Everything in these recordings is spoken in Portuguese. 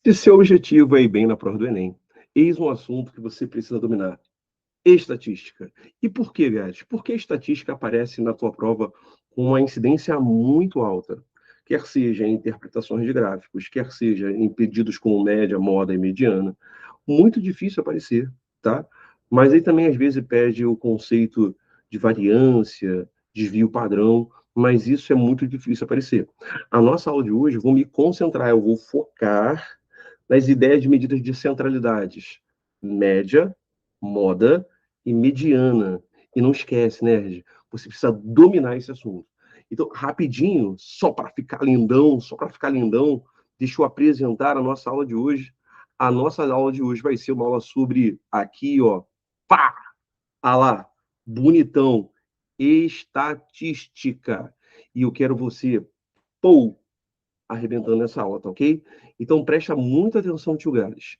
Se seu objetivo é ir bem na prova do Enem, eis um assunto que você precisa dominar: estatística. E por que, guys? Porque a estatística aparece na tua prova com uma incidência muito alta, quer seja em interpretações de gráficos, quer seja em pedidos como média, moda e mediana. Muito difícil aparecer, tá? Mas aí também às vezes pede o conceito de variância, desvio padrão, mas isso é muito difícil aparecer. A nossa aula de hoje, eu vou me concentrar, eu vou focar nas ideias de medidas de centralidades: média, moda e mediana. E não esquece, nerd, você precisa dominar esse assunto. Então, rapidinho, só para ficar lindão, deixa eu apresentar a nossa aula de hoje. A nossa aula de hoje vai ser uma aula sobre, aqui, ó, pá, ah lá, bonitão, estatística. E eu quero você, pô, arrebentando nessa aula, tá ok? Então presta muita atenção, tio Gales.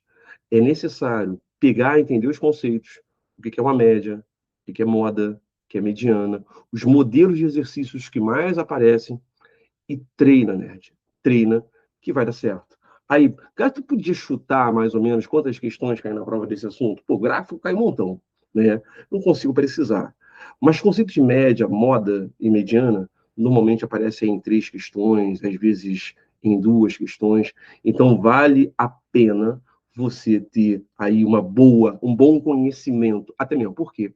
É necessário pegar e entender os conceitos, o que é uma média, o que é moda, o que é mediana, os modelos de exercícios que mais aparecem e treina, nerd. Treina que vai dar certo. Aí, cara, tu podia chutar mais ou menos quantas questões caem na prova desse assunto? Pô, gráfico cai um montão, né? Não consigo precisar. Mas conceitos de média, moda e mediana normalmente aparecem em 3 questões, às vezes em 2 questões. Então vale a pena você ter aí um bom conhecimento, até mesmo porque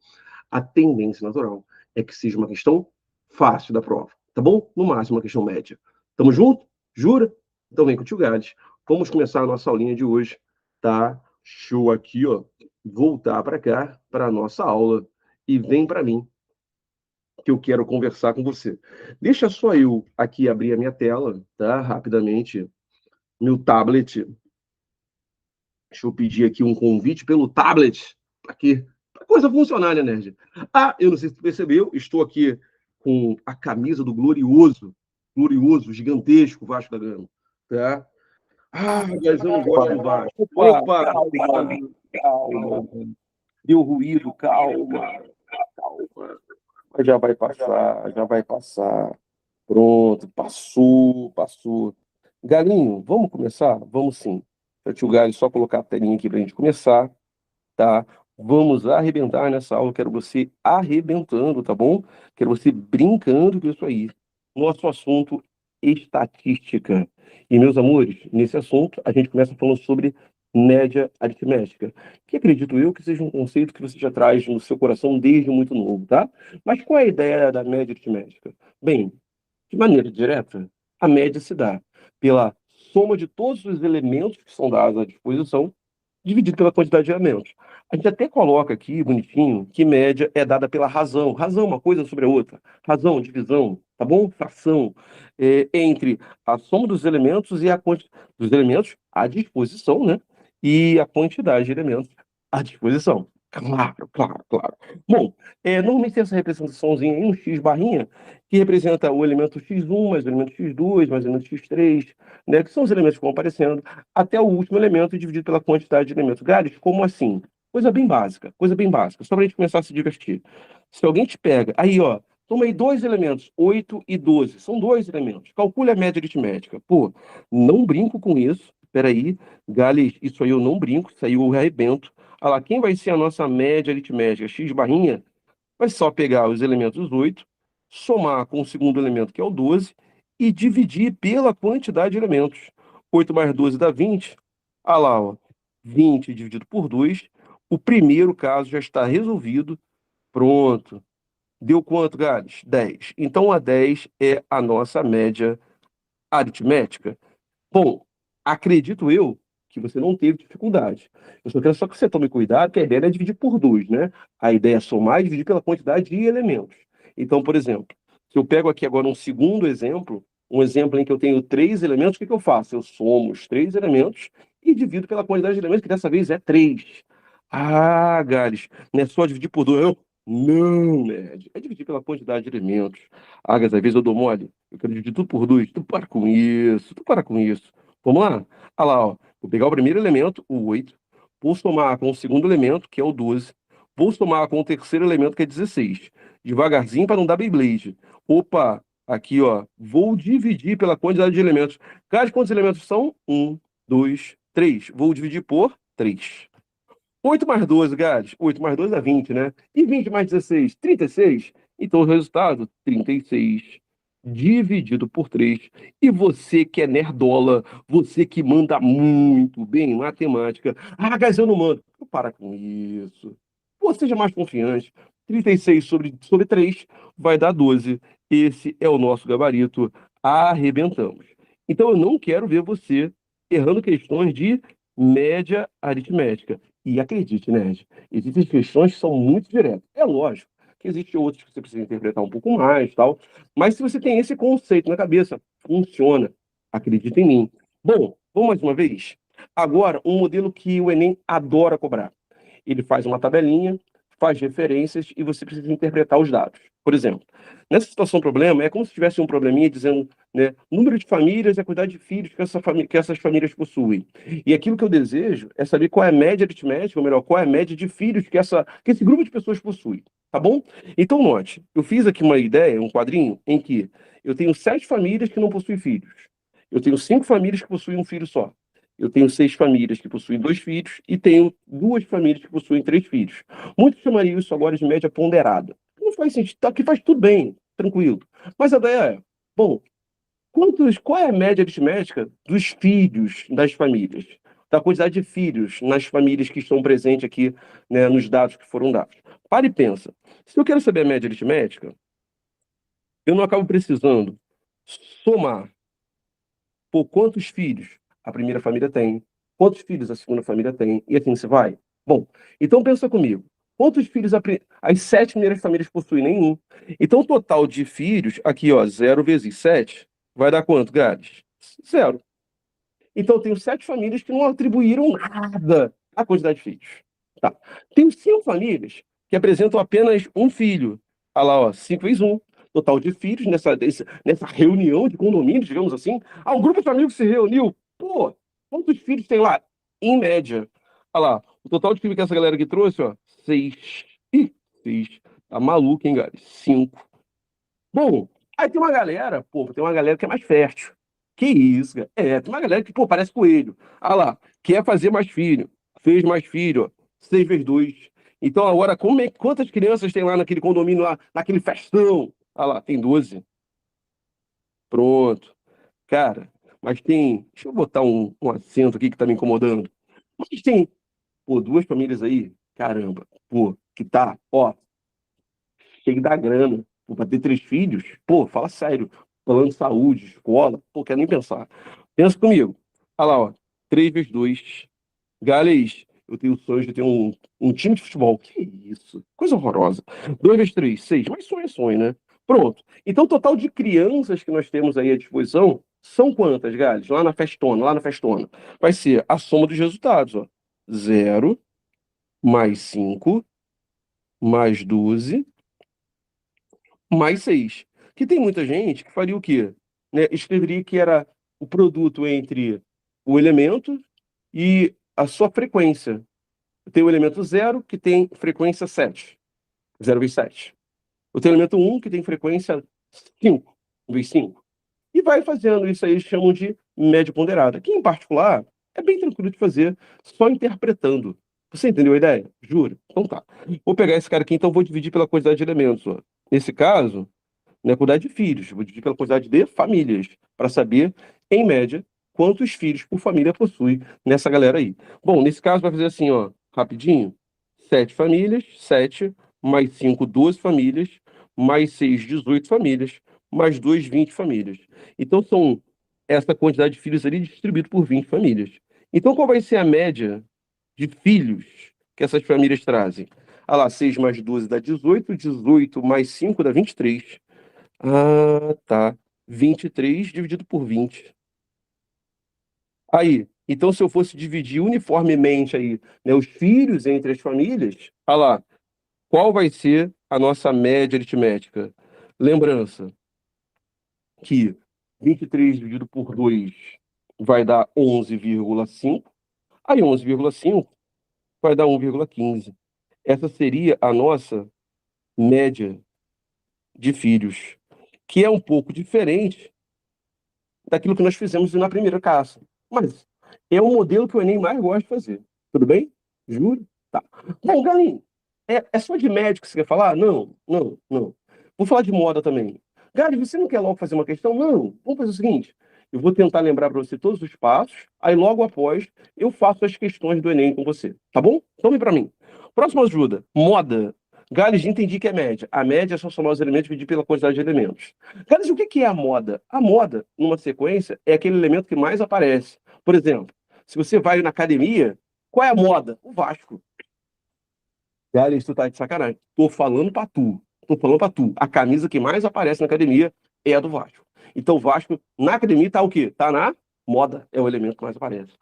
a tendência natural é que seja uma questão fácil da prova, tá bom? No máximo uma questão média. Tamo junto? Jura? Então vem com o tio Gades. Vamos começar a nossa aulinha de hoje, tá? Show aqui, ó. Voltar para cá, para a nossa aula. E vem para mim, que eu quero conversar com você. Deixa só eu aqui abrir a minha tela, tá? Rapidamente. Meu tablet. Deixa eu pedir aqui um convite pelo tablet. Aqui. Pra coisa funcionar, né, Nerd? Ah, eu não sei se você percebeu, estou aqui com a camisa do glorioso, gigantesco Vasco da Gama. Tá? Ah, mas eu não gosto do Vasco. Opa, Opa! calma, calma. Deu ruído, calma, calma. Mas já vai passar, já vai passar. Pronto, passou, passou. Galinho, vamos começar? Vamos sim. Tio Galho, só colocar a telinha aqui para a gente começar, tá? Vamos arrebentar nessa aula. Quero você arrebentando, tá bom? Quero você brincando com isso aí. Nosso assunto, estatística. E, meus amores, nesse assunto, a gente começa falando sobre média aritmética, que acredito eu que seja um conceito que você já traz no seu coração desde muito novo, tá? Mas qual é a ideia da média aritmética? Bem, de maneira direta, a média se dá pela soma de todos os elementos que são dados à disposição, dividido pela quantidade de elementos. A gente até coloca aqui, bonitinho, que média é dada pela razão. Razão, uma coisa sobre a outra. Razão, divisão, tá bom? Fração. Entre a soma dos elementos e a quantidade dos elementos à disposição, né? E a quantidade de elementos à disposição. Claro, claro, claro. Bom, normalmente tem essa representaçãozinha em um X barrinha, que representa o elemento X1, mais o elemento X2, mais o elemento X3, né? Que são os elementos que vão aparecendo até o último elemento dividido pela quantidade de elementos. Gales, como assim? Coisa bem básica, só para a gente começar a se divertir. Se alguém te pega, aí, ó, toma aí dois elementos, 8 e 12, são dois elementos. Calcule a média aritmética. Pô, não brinco com isso. Peraí, Gales, isso aí eu não brinco, isso aí eu arrebento. Olha lá, quem vai ser a nossa média aritmética? X barrinha vai só pegar os elementos 8, somar com o segundo elemento, que é o 12, e dividir pela quantidade de elementos. 8 mais 12 dá 20. Ah lá, ó, 20 dividido por 2. O primeiro caso já está resolvido. Pronto. Deu quanto, Gales? 10. Então, a 10 é a nossa média aritmética. Bom, acredito eu que você não teve dificuldade. Eu só quero só que você tome cuidado, que a ideia não é dividir por 2, né? A ideia é somar e dividir pela quantidade de elementos. Então, por exemplo, se eu pego aqui agora um segundo exemplo, um exemplo em que eu tenho 3 elementos, o que que eu faço? Eu somo os 3 elementos e divido pela quantidade de elementos, que dessa vez é 3. Ah, Gales, não é só dividir por 2, não? Não, nerd. É dividir pela quantidade de elementos. Ah, Gales, às vezes eu dou mole. Eu quero dividir tudo por 2. Tu para com isso, tu para com isso. Vamos lá? Olha lá, ó. Vou pegar o primeiro elemento, o 8. Vou somar com o segundo elemento, que é o 12. Vou somar com o terceiro elemento, que é 16. Devagarzinho para não dar Beyblade. Opa, aqui, ó. Vou dividir pela quantidade de elementos. Quais quantos elementos são? Um, dois, 3. Vou dividir por 3. 8 mais 12, Gades. 8 mais 12 dá 20, né? E 20 mais 16, 36. Então, o resultado, 36 dividido por 3. E você que é nerdola, você que manda muito bem em matemática. Ah, Gades, eu não mando. Para com isso. Pô, seja mais confiante. 36 sobre 3 vai dar 12. Esse é o nosso gabarito. Arrebentamos. Então, eu não quero ver você errando questões de média aritmética. E acredite, Nerd, existem questões que são muito diretas. É lógico que existem outras que você precisa interpretar um pouco mais, tal. Mas se você tem esse conceito na cabeça, funciona. Acredita em mim. Bom, vamos mais uma vez? Agora, um modelo que o Enem adora cobrar. Ele faz uma tabelinha, faz referências e você precisa interpretar os dados. Por exemplo, nessa situação problema, é como se tivesse um probleminha dizendo, né, número de famílias e a quantidade de filhos que essas famílias possuem. E aquilo que eu desejo é saber qual é a média aritmética, ou melhor, qual é a média de filhos que esse grupo de pessoas possui. Tá bom? Então, note, eu fiz aqui uma ideia, um quadrinho, em que eu tenho 7 famílias que não possuem filhos. Eu tenho 5 famílias que possuem um filho só. Eu tenho 6 famílias que possuem 2 filhos e tenho 2 famílias que possuem 3 filhos. Muitos chamariam isso agora de média ponderada. Não faz sentido, tá, que faz tudo bem, tranquilo. Mas a ideia é, bom, qual é a média aritmética dos filhos das famílias? Da quantidade de filhos nas famílias que estão presentes aqui, né, nos dados que foram dados. Para e pensa. Se eu quero saber a média aritmética, eu não acabo precisando somar por quantos filhos a primeira família tem, quantos filhos a segunda família tem, e assim se vai. Bom, então pensa comigo. Quantos filhos as 7 primeiras famílias possuem? Nenhum. Então, o total de filhos, aqui, ó, 0 vezes 7, vai dar quanto, Gades? 0. Então, eu tenho 7 famílias que não atribuíram nada à quantidade de filhos. Tá. Tenho 5 famílias que apresentam apenas um filho. Olha lá, ó, 5 vezes 1. Total de filhos nessa reunião de condomínio, digamos assim. Ah, um grupo de amigos se reuniu. Pô, quantos filhos tem lá? Em média. Olha lá, o total de filhos que essa galera aqui trouxe, ó, 6. Ih, 6. Tá maluco, hein, galera? 5. Bom, aí tem uma galera, pô, tem uma galera que é mais fértil. Que isso, cara? É, tem uma galera que, pô, parece coelho. Ah lá, quer fazer mais filho. Fez mais filho, ó. 6 vezes 2. Então agora, quantas crianças tem lá naquele condomínio lá, naquele festão? Ah lá, tem 12. Pronto. Cara, mas tem. Deixa eu botar um acento aqui que tá me incomodando. Mas tem, pô, 2 famílias aí, caramba, pô, que tá, ó, cheio da grana. Pô, pra ter 3 filhos, pô, fala sério. Plano de saúde, escola, pô, quero nem pensar. Pensa comigo. Olha lá, ó. 3 vezes 2. Gales, eu tenho sonhos de ter um time de futebol. Que isso? Coisa horrorosa. 2 vezes 3, 6. Mas sonho é sonho, né? Pronto. Então, o total de crianças que nós temos aí à disposição são quantas, Gales? Lá na festona, lá na festona. Vai ser a soma dos resultados, ó. 0 mais 5 mais 12 mais 6. Que tem muita gente que faria o quê? Né? Escreveria que era o produto entre o elemento e a sua frequência. Tem o elemento 0, que tem frequência 7. 0 vezes 7. Eu tenho o elemento 1, que tem frequência 5 vezes 5. E vai fazendo isso aí, eles chamam de média ponderada, que em particular é bem tranquilo de fazer, só interpretando. Você entendeu a ideia? Juro? Então tá. Vou pegar esse cara aqui, então vou dividir pela quantidade de elementos. Ó. Nesse caso, não é quantidade de filhos, vou dividir pela quantidade de famílias, para saber, em média, quantos filhos por família possui nessa galera aí. Bom, nesse caso vai fazer assim, ó, rapidinho. 7 famílias, 7, mais 5, 12 famílias, mais 6, 18 famílias, mais 2, 20 famílias. Então são essa quantidade de filhos ali distribuído por 20 famílias. Então qual vai ser a média de filhos que essas famílias trazem? Ah lá, 6 mais 12 dá 18, 18 mais 5 dá 23. Ah, tá. 23 dividido por 20. Aí, então se eu fosse dividir uniformemente aí, né, os filhos entre as famílias, olha lá, qual vai ser a nossa média aritmética? Lembrança que 23 dividido por 2 vai dar 11,5. Aí 11,5 vai dar 1,15. Essa seria a nossa média de filhos, que é um pouco diferente daquilo que nós fizemos na primeira caça. Mas É o modelo que o Enem mais gosta de fazer. Tudo bem? Juro? Tá. Bom, Galinho, é só de médico que você quer falar? Não, não, não. Vou falar de moda também. Gali, você não quer logo fazer uma questão? Não. Vamos fazer o seguinte: eu vou tentar lembrar para você todos os passos, aí logo após eu faço as questões do Enem com você. Tá bom? Tome para mim. Próxima ajuda: moda. Gales, entendi que é média. A média é só somar os elementos e dividir pela quantidade de elementos. Gales, o que é a moda? A moda, numa sequência, é aquele elemento que mais aparece. Por exemplo, se você vai na academia, qual é a moda? O Vasco. Gales, tu tá de sacanagem. Tô falando pra tu. Tô falando pra tu. A camisa que mais aparece na academia é a do Vasco. Então, o Vasco, na academia, tá o quê? Tá na moda. É o elemento que mais aparece.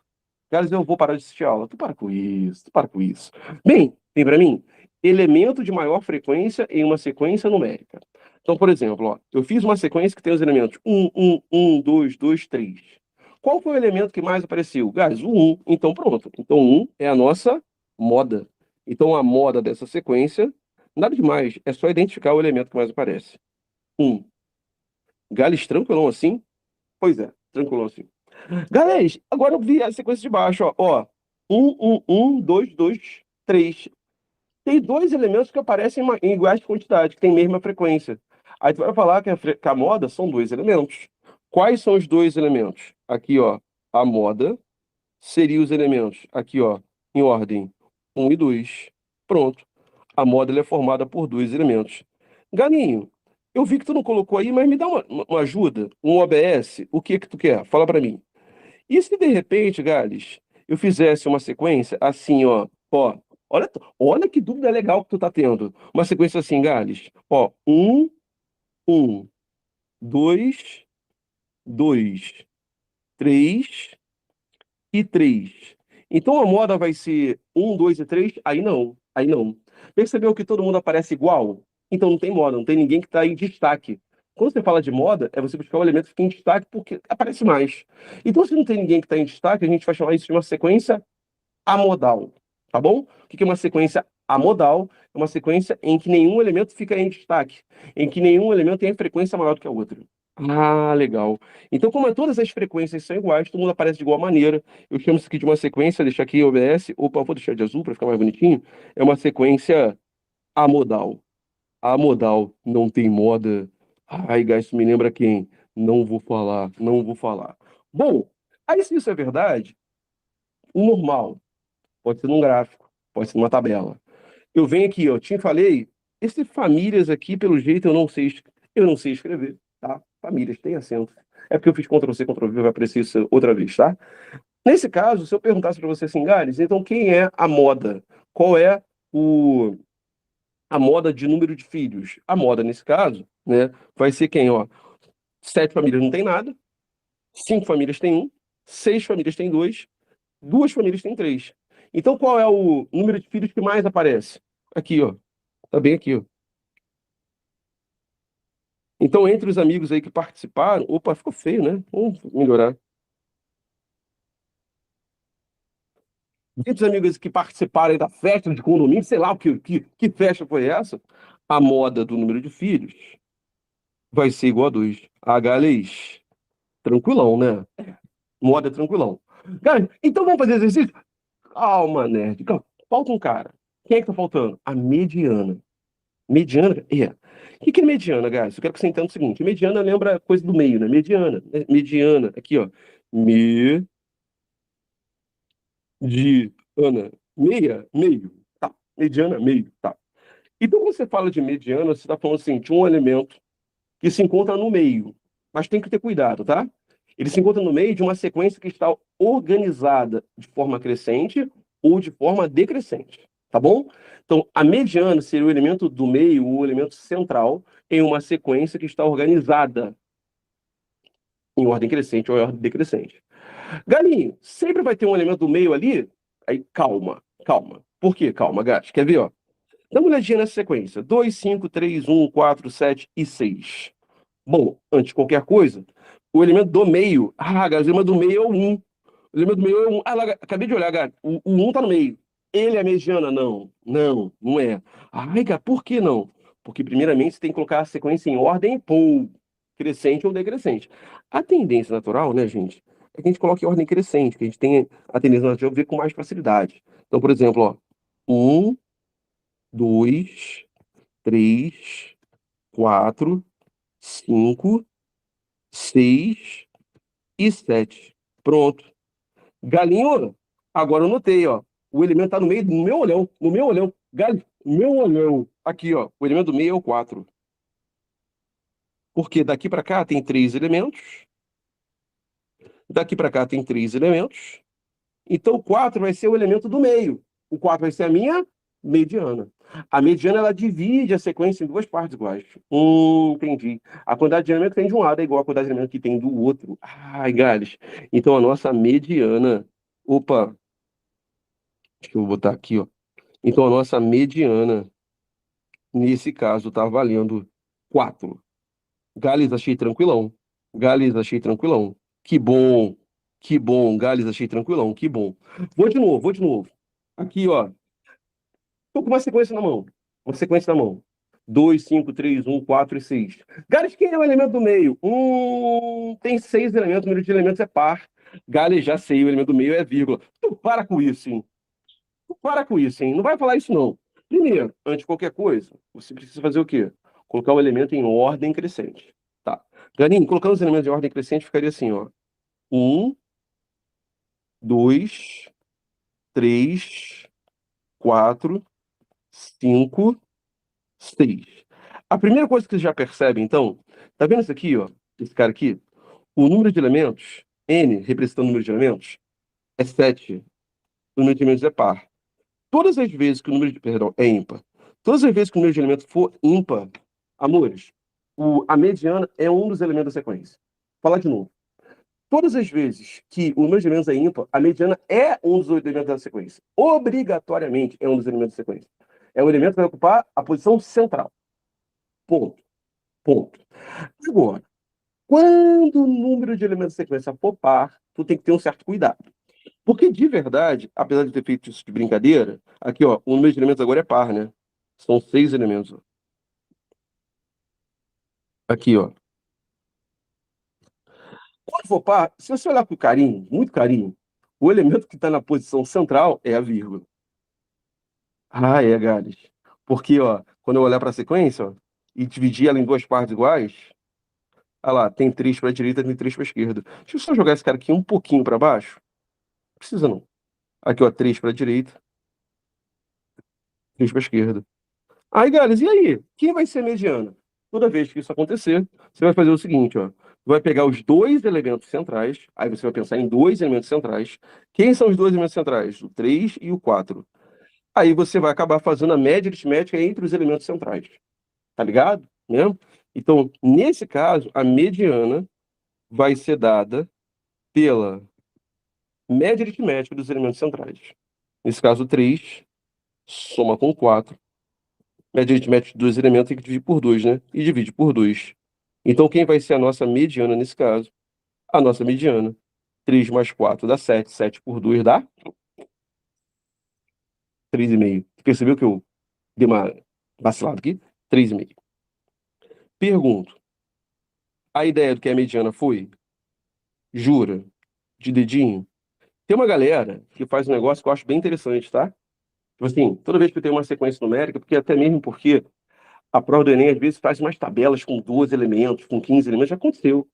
Gales, eu vou parar de assistir aula. Tu para com isso, tu para com isso. Bem, tem pra mim? Elemento de maior frequência em uma sequência numérica. Então, por exemplo, ó, eu fiz uma sequência que tem os elementos 1, 2, 3. Qual foi o elemento que mais apareceu? Gás, o 1. Então, pronto. Então, 1 é a nossa moda. Então, a moda dessa sequência, nada demais, é só identificar o elemento que mais aparece. 1. Gales, tranquilão assim? Pois é, tranquilão assim. Galera, agora eu vi a sequência de baixo, ó. Ó, 2, 2, 3. Tem dois elementos que aparecem em iguais quantidade, que tem mesma frequência. Aí tu vai falar que que a moda são dois elementos. Quais são os dois elementos? Aqui, ó, a moda seria os elementos. Aqui, ó, em ordem 1 e 2. Pronto. A moda ela é formada por dois elementos. Galinho, eu vi que tu não colocou aí, mas me dá uma ajuda, um OBS. O que que tu quer? Fala pra mim. E se de repente, Gales, eu fizesse uma sequência assim, ó, olha que dúvida legal que tu tá tendo. Uma sequência assim, Gales, ó, 1, 2, 2, 3 e 3. Então a moda vai ser 1, 2 e 3? Aí não, aí não. Percebeu que todo mundo aparece igual? Então não tem moda, não tem ninguém que está em destaque. Quando você fala de moda, é você buscar o elemento que fica em destaque porque aparece mais. Então, se não tem ninguém que está em destaque, a gente vai chamar isso de uma sequência amodal, tá bom? O que é uma sequência amodal? É uma sequência em que nenhum elemento fica em destaque, em que nenhum elemento tem frequência maior do que a outra. Ah, legal. Então, como todas as frequências são iguais, todo mundo aparece de igual maneira. Eu chamo isso aqui de uma sequência, deixa aqui OBS, opa, vou deixar de azul para ficar mais bonitinho. É uma sequência amodal. Amodal, não tem moda. Ai, guys, isso me lembra quem? Não vou falar, não vou falar. Bom, aí se isso é verdade, o normal. Pode ser num gráfico, pode ser numa tabela. Eu venho aqui, ó, te falei, esse famílias aqui, pelo jeito, eu não sei escrever, tá? Famílias, tem acento. É porque eu fiz Ctrl+C, Ctrl+V, vai aparecer isso outra vez, tá? Nesse caso, se eu perguntasse para você assim, Gales, então quem é a moda? Qual é a moda de número de filhos? A moda, nesse caso, né, vai ser quem, ó? 7 famílias não tem nada, 5 famílias tem um, 6 famílias tem dois, 2 famílias tem três. Então, qual é o número de filhos que mais aparece? Aqui, ó. Tá bem aqui, ó. Então, entre os amigos aí que participaram. Opa, ficou feio, né? Vamos melhorar. Entre os amigos que participaram aí da festa de condomínio, sei lá que festa foi essa, a moda do número de filhos vai ser igual a 2. A galês, tranquilão, né? Moda é tranquilão. Cara, então vamos fazer exercício? Calma, nerd. Calma. Falta um cara. Quem é que tá faltando? A mediana. Mediana? É. O que é mediana, guys? Eu quero que você entenda o seguinte: mediana lembra coisa do meio, né? Mediana. Né? Mediana. Aqui, ó. Mediana. Meia, meio. Tá. Mediana, meio. Tá. Então, quando você fala de mediana, você está falando assim, de um elemento que se encontra no meio. Mas tem que ter cuidado, tá? Ele se encontra no meio de uma sequência que está organizada de forma crescente ou de forma decrescente, tá bom? Então, a mediana seria o elemento do meio, o elemento central, em uma sequência que está organizada em ordem crescente ou em ordem decrescente. Galinho, sempre vai ter um elemento do meio ali? Aí, calma, calma. Por quê? Calma, gato. Quer ver, ó? Dá uma olhadinha nessa sequência. 2, 5, 3, 1, 4, 7 e 6. Bom, antes de qualquer coisa, o elemento do meio. Ah, Gás, o elemento do meio é o 1. O elemento do meio é o 1. Ah, lá, acabei de olhar, Gás. O 1 tá no meio. Ele é mediana? Não. Não, não é. Ai, Gás, por que não? Porque, primeiramente, você tem que colocar a sequência em ordem crescente ou decrescente. A tendência natural, né, gente? é que a gente coloca em ordem crescente, que a gente tem a tendência a ver com mais facilidade. Então, por exemplo, ó, 1, 2, 3, 4, 5, 6 e 7. Pronto. Galinho, agora eu notei, ó. O elemento tá no meio, no meu olhão, no meu olhão. Meu olhão. Aqui, ó. O elemento do meio é o 4. Porque daqui para cá tem 3 elementos. Daqui para cá tem 3 elementos. Então, o 4 vai ser o elemento do meio. O 4 vai ser a minha mediana. A mediana, ela divide a sequência em duas partes iguais. Entendi. A quantidade de elementos que tem de um lado é igual à quantidade de elementos que tem do outro. Ai, Gales. Então, a nossa mediana... Opa, deixa eu botar aqui, ó. Então, a nossa mediana, nesse caso, tá valendo 4. Gales, achei tranquilão. Gales, achei tranquilão. Que bom. Que bom. Gales, achei tranquilão. Que bom. Vou de novo, vou de novo. Aqui, ó. Tô com uma sequência na mão. Uma sequência na mão. 2, 5, 3, 1, 4 e 6. Gales, quem é o elemento do meio? Tem 6 elementos, o número de elementos é par. Gales, já sei, o elemento do meio é vírgula. Tu para com isso, hein? Tu para com isso, hein? Não vai falar isso, não. Primeiro, antes de qualquer coisa, você precisa fazer o quê? Colocar o elemento em ordem crescente. Tá. Galinho, colocando os elementos em ordem crescente, ficaria assim, ó. 1, 2, 3, 4, 5, 6. A primeira coisa que você já percebe, então, tá vendo isso aqui, ó? Esse cara aqui? O número de elementos, n, representando o número de elementos, é 7. O número de elementos é par. Todas as vezes que o número de, perdão, é ímpar. Todas as vezes que o número de elementos for ímpar, amores, a mediana é um dos elementos da sequência. Vou falar de novo. Todas as vezes que o número de elementos é ímpar, a mediana é um dos elementos da sequência. Obrigatoriamente é um dos elementos da sequência. É o elemento que vai ocupar a posição central. Ponto. Ponto. Agora, quando o número de elementos da sequência for par, tu tem que ter um certo cuidado. Porque, de verdade, apesar de ter feito isso de brincadeira, aqui, ó, o número de elementos agora é par, né? São 6 elementos. Ó. Aqui, ó. Quando for par, se você olhar com carinho, muito carinho, o elemento que está na posição central é a vírgula. Ah, é, Gales. Porque, ó, quando eu olhar para a sequência, ó, e dividir ela em duas partes iguais, olha lá, tem 3 para a direita, tem 3 para a esquerda. Deixa eu só jogar esse cara aqui um pouquinho para baixo. Não precisa não. Aqui, ó, 3 para a direita, 3 para a esquerda. Aí, Gales, e aí? Quem vai ser a mediana? Toda vez que isso acontecer, você vai fazer o seguinte, ó. Vai pegar os dois elementos centrais, aí você vai pensar em dois elementos centrais. Quem são os dois elementos centrais? O 3 e o 4. Aí você vai acabar fazendo a média aritmética entre os elementos centrais. Tá ligado? Né? Então, nesse caso, a mediana vai ser dada pela média aritmética dos elementos centrais. Nesse caso, 3 soma com 4. Média aritmética de dois elementos tem que dividir por 2, né? E divide por 2. Então, quem vai ser a nossa mediana nesse caso? A nossa mediana. 3 mais 4 dá 7. 7 por 2 dá 3,5. Percebeu que eu dei uma vacilada aqui? 3,5. Pergunto. A ideia do que a mediana foi? Jura? De dedinho? Tem uma galera que faz um negócio que eu acho bem interessante, tá? Tipo assim, toda vez que eu tenho uma sequência numérica, porque até mesmo porque a prova do Enem às vezes faz umas tabelas com 12 elementos, com 15 elementos, já aconteceu.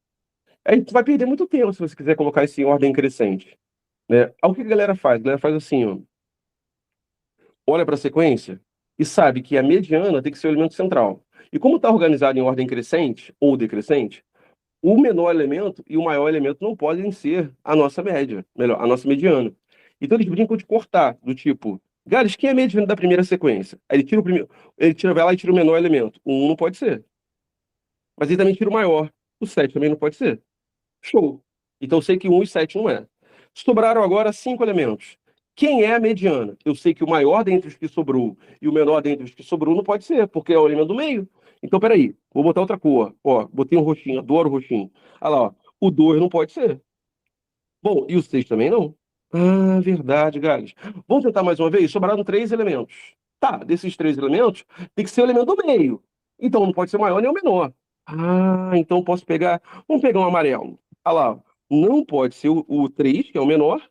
Aí tu vai perder muito tempo se você quiser colocar isso em ordem crescente, né? Aí o que a galera faz? A galera faz assim, ó. Olha para a sequência e sabe que a mediana tem que ser o elemento central. E como está organizado em ordem crescente ou decrescente, o menor elemento e o maior elemento não podem ser a nossa média, melhor, a nossa mediana. Então eles brincam de cortar, do tipo, Gales, quem é a mediana da primeira sequência? Aí ele tira o primeiro, vai lá e tira o menor elemento. O 1 não pode ser. Mas ele também tira o maior. O 7 também não pode ser. Show. Então eu sei que 1 e 7 não é. Sobraram agora 5 elementos. Quem é a mediana? Eu sei que o maior dentre os que sobrou e o menor dentre os que sobrou não pode ser, porque é o elemento do meio. Então, peraí, vou botar outra cor. Ó, botei um roxinho, adoro roxinho. Olha lá, ó, o 2 não pode ser. Bom, e o 6 também não? Ah, verdade, Gales. Vamos tentar mais uma vez? Sobraram 3 elementos. Tá, desses 3 elementos, tem que ser o elemento do meio. Então não pode ser o maior nem o menor. Ah, então posso pegar. Vamos pegar um amarelo. Olha lá. não pode ser o 3, que é o menor,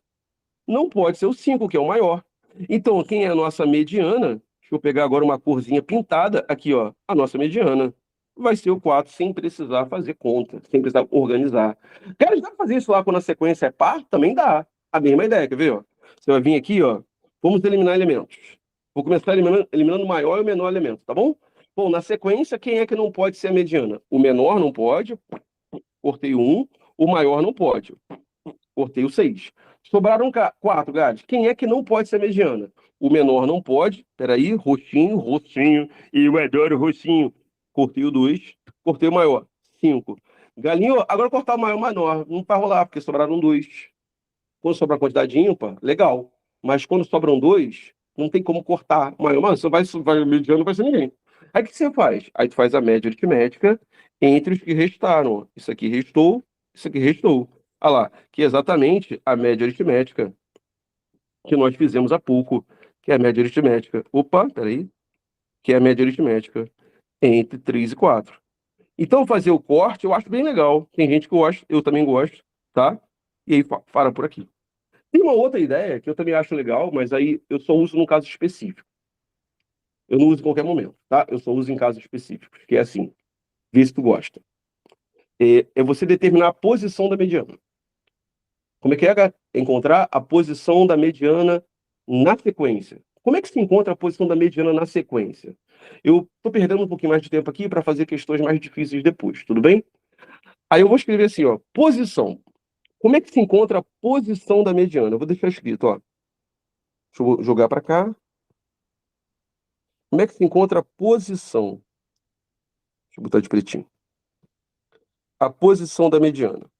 não pode ser o 5, que é o maior. Então, quem é a nossa mediana? Deixa eu pegar agora uma corzinha pintada, aqui, ó, a nossa mediana. Vai ser o 4, sem precisar fazer conta, sem precisar organizar. Cara, dá pra fazer isso lá quando a sequência é par? Também dá. A mesma ideia, quer ver, ó? Você vai vir aqui, ó, vamos eliminar elementos. Vou começar eliminando o maior e o menor elemento, tá bom? Bom, na sequência, quem é que não pode ser a mediana? O menor não pode, cortei o 1, o maior não pode, cortei o 6. Sobraram 4, Gades. Quem é que não pode ser mediana? O menor não pode, peraí, roxinho, roxinho, e eu adoro roxinho. Cortei o 2, cortei o maior, 5. Galinho, agora cortar o maior e o menor, não vai rolar, porque sobraram 2. Quando sobrar quantidade ímpar, legal. Mas quando sobram 2, não tem como cortar maior. Mano, vai mediano, não vai ser ninguém. Aí o que você faz? Aí tu faz a média aritmética entre os que restaram. Isso aqui restou, isso aqui restou. Olha lá, que é exatamente a média aritmética que nós fizemos há pouco, que é a média aritmética. Opa, peraí. Que é a média aritmética entre 3 e 4. Então, fazer o corte eu acho bem legal. Tem gente que gosta, eu também gosto, tá? E aí, para por aqui. Tem uma outra ideia que eu também acho legal, mas aí eu só uso num caso específico. Eu não uso em qualquer momento, tá? Eu só uso em casos específicos, que é assim, vê se tu gosta. É você determinar a posição da mediana. Como é que é, cara? Encontrar a posição da mediana na sequência. Como é que se encontra a posição da mediana na sequência? Eu estou perdendo um pouquinho mais de tempo aqui para fazer questões mais difíceis depois, tudo bem? Aí eu vou escrever assim, ó, posição. Como é que se encontra a posição da mediana? Eu vou deixar escrito, ó. Deixa eu jogar para cá. Como é que se encontra a posição? Deixa eu botar de pretinho. A posição da mediana.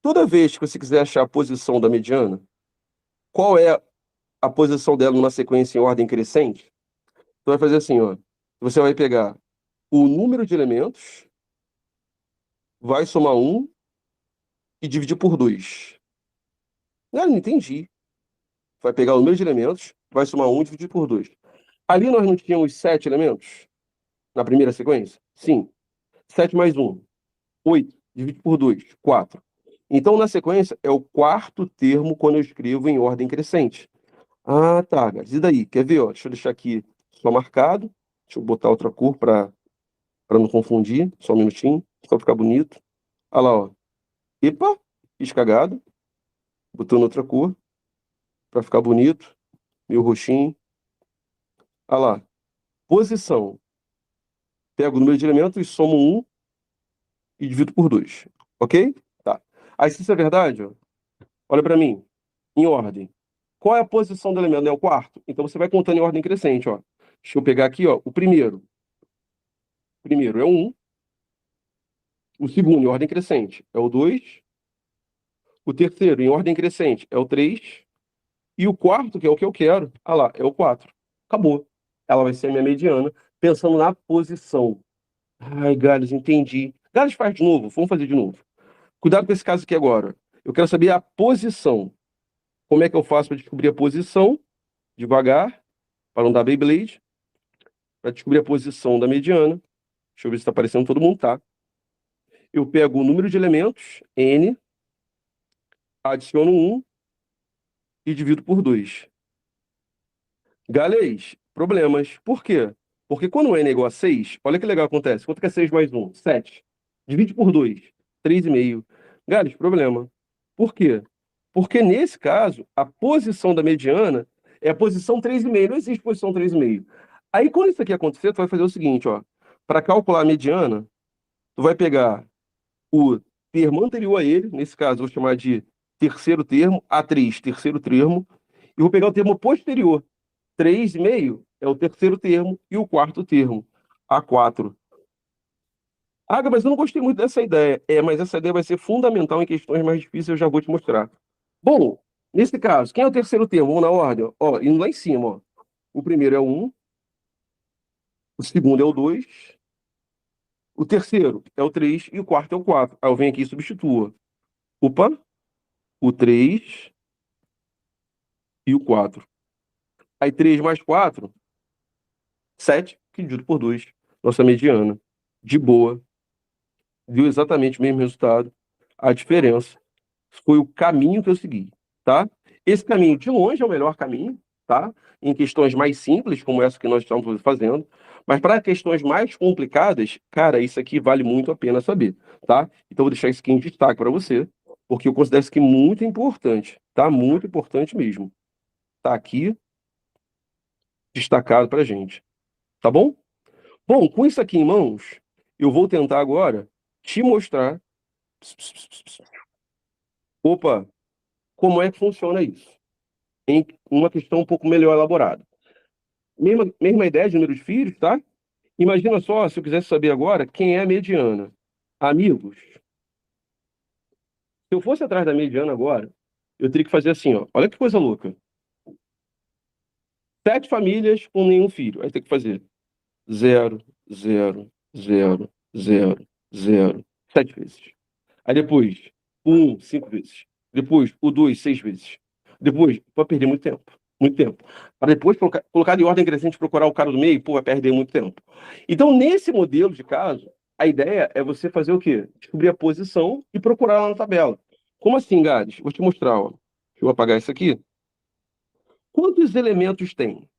Toda vez que você quiser achar a posição da mediana, qual é a posição dela numa sequência em ordem crescente? Você vai fazer assim, ó. Você vai pegar o número de elementos, vai somar um e dividir por 2. Ah, não entendi. Vai pegar o número de elementos, vai somar um e dividir por 2. Ali nós não tínhamos 7 elementos na primeira sequência? Sim. 7 mais um, 8. Divide por 2, 4. Então, na sequência, é o quarto termo quando eu escrevo em ordem crescente. Ah, tá, guys. E daí? Quer ver? Ó? Deixa eu deixar aqui só marcado. Deixa eu botar outra cor para não confundir. Só um minutinho, só ficar bonito. Olha lá, ó. Epa, fiz cagado. Botando outra cor para ficar bonito. Meu roxinho. Olha lá. Posição. Pego o número de elementos e somo um e divido por 2. Ok? Tá. Aí, se isso é verdade, ó, olha para mim. Em ordem. Qual é a posição do elemento? É o quarto? Então você vai contando em ordem crescente, ó. Deixa eu pegar aqui, ó. O primeiro. O primeiro é o 1. O segundo, em ordem crescente, é o 2. O terceiro, em ordem crescente, é o 3. E o quarto, que é o que eu quero, ah lá, é o 4. Acabou. Ela vai ser a minha mediana, pensando na posição. Ai, Gales, entendi. Gales, faz de novo. Vamos fazer de novo. Cuidado com esse caso aqui agora. Eu quero saber a posição. Como é que eu faço para descobrir a posição? Devagar, para não dar Beyblade. Para descobrir a posição da mediana. Deixa eu ver se está aparecendo todo mundo, tá? Eu pego o número de elementos, n, adiciono um e divido por 2. Galês, problemas. Por quê? Porque quando o n é igual a 6, olha que legal acontece. Quanto que é 6 mais um? 7. Divide por 2, 3,5. Gales, problema. Por quê? Porque nesse caso, a posição da mediana é a posição 3,5. Não existe posição 3,5. Aí quando isso aqui acontecer, tu vai fazer o seguinte, ó. Para calcular a mediana, tu vai pegar o termo anterior a ele, nesse caso, vou chamar de terceiro termo, A3, terceiro termo, e vou pegar o termo posterior. 3,5 é o terceiro termo e o quarto termo, A4. Ah, mas eu não gostei muito dessa ideia. Mas essa ideia vai ser fundamental em questões mais difíceis, eu já vou te mostrar. Bom, nesse caso, quem é o terceiro termo? Vamos na ordem. Ó, indo lá em cima. Ó. O primeiro é o 1, o segundo é o 2, o terceiro é o 3 e o quarto é o 4. Aí eu venho aqui e substituo. Opa, o 3 e o 4. Aí 3 mais 4, 7, que dividido por 2. Nossa mediana. De boa. Viu exatamente o mesmo resultado. A diferença foi o caminho que eu segui, tá? Esse caminho, de longe, é o melhor caminho, tá? Em questões mais simples, como essa que nós estamos fazendo. Mas para questões mais complicadas, cara, isso aqui vale muito a pena saber, tá? Então, vou deixar isso aqui em destaque para você, porque eu considero isso aqui muito importante, tá? Muito importante mesmo. Tá aqui destacado para gente, tá bom? Bom, com isso aqui em mãos, eu vou tentar agora te mostrar, opa, como é que funciona isso, em uma questão um pouco melhor elaborada. Mesma ideia de número de filhos, tá? Imagina só, se eu quisesse saber agora quem é a mediana. Amigos, se eu fosse atrás da mediana agora, eu teria que fazer assim, ó. Olha que coisa louca. 7 famílias com nenhum filho. Aí tem que fazer 0, 0, 0, 0, 0, 7 vezes. Aí depois, o 1, 5 vezes. Depois, o 2, 6 vezes. Depois, vai perder muito tempo. Muito tempo. Para depois colocar em ordem crescente, procurar o cara do meio, pô, vai perder muito tempo. Então, nesse modelo de caso, a ideia é você fazer o quê? Descobrir a posição e procurar lá na tabela. Como assim, Gades? Vou te mostrar, ó. Deixa eu apagar isso aqui. Quantos elementos tem?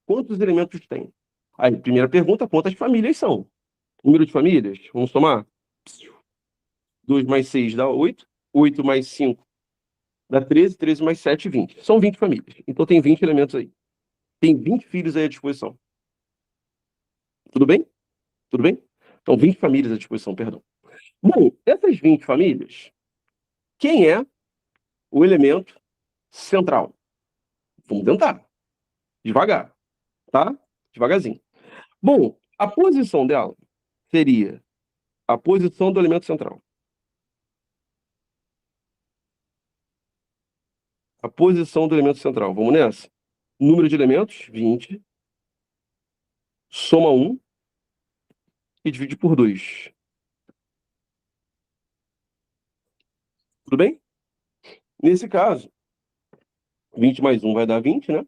Quantos elementos tem? Aí, primeira pergunta, quantas famílias são? Número de famílias? Vamos somar? 2 mais 6 dá 8. 8 mais 5 dá 13. 13 mais 7, 20. São 20 famílias. Então tem 20 elementos aí. Tem 20 filhos aí à disposição. Tudo bem? Tudo bem? Então 20 famílias à disposição, perdão. Bom, essas 20 famílias, quem é o elemento central? Vamos tentar. Devagar, tá? Devagarzinho. Bom, a posição dela seria a posição do elemento central. A posição do elemento central. Vamos nessa? Número de elementos, 20. Soma 1 e divide por 2. Tudo bem? Nesse caso, 20 mais 1 vai dar 20, né?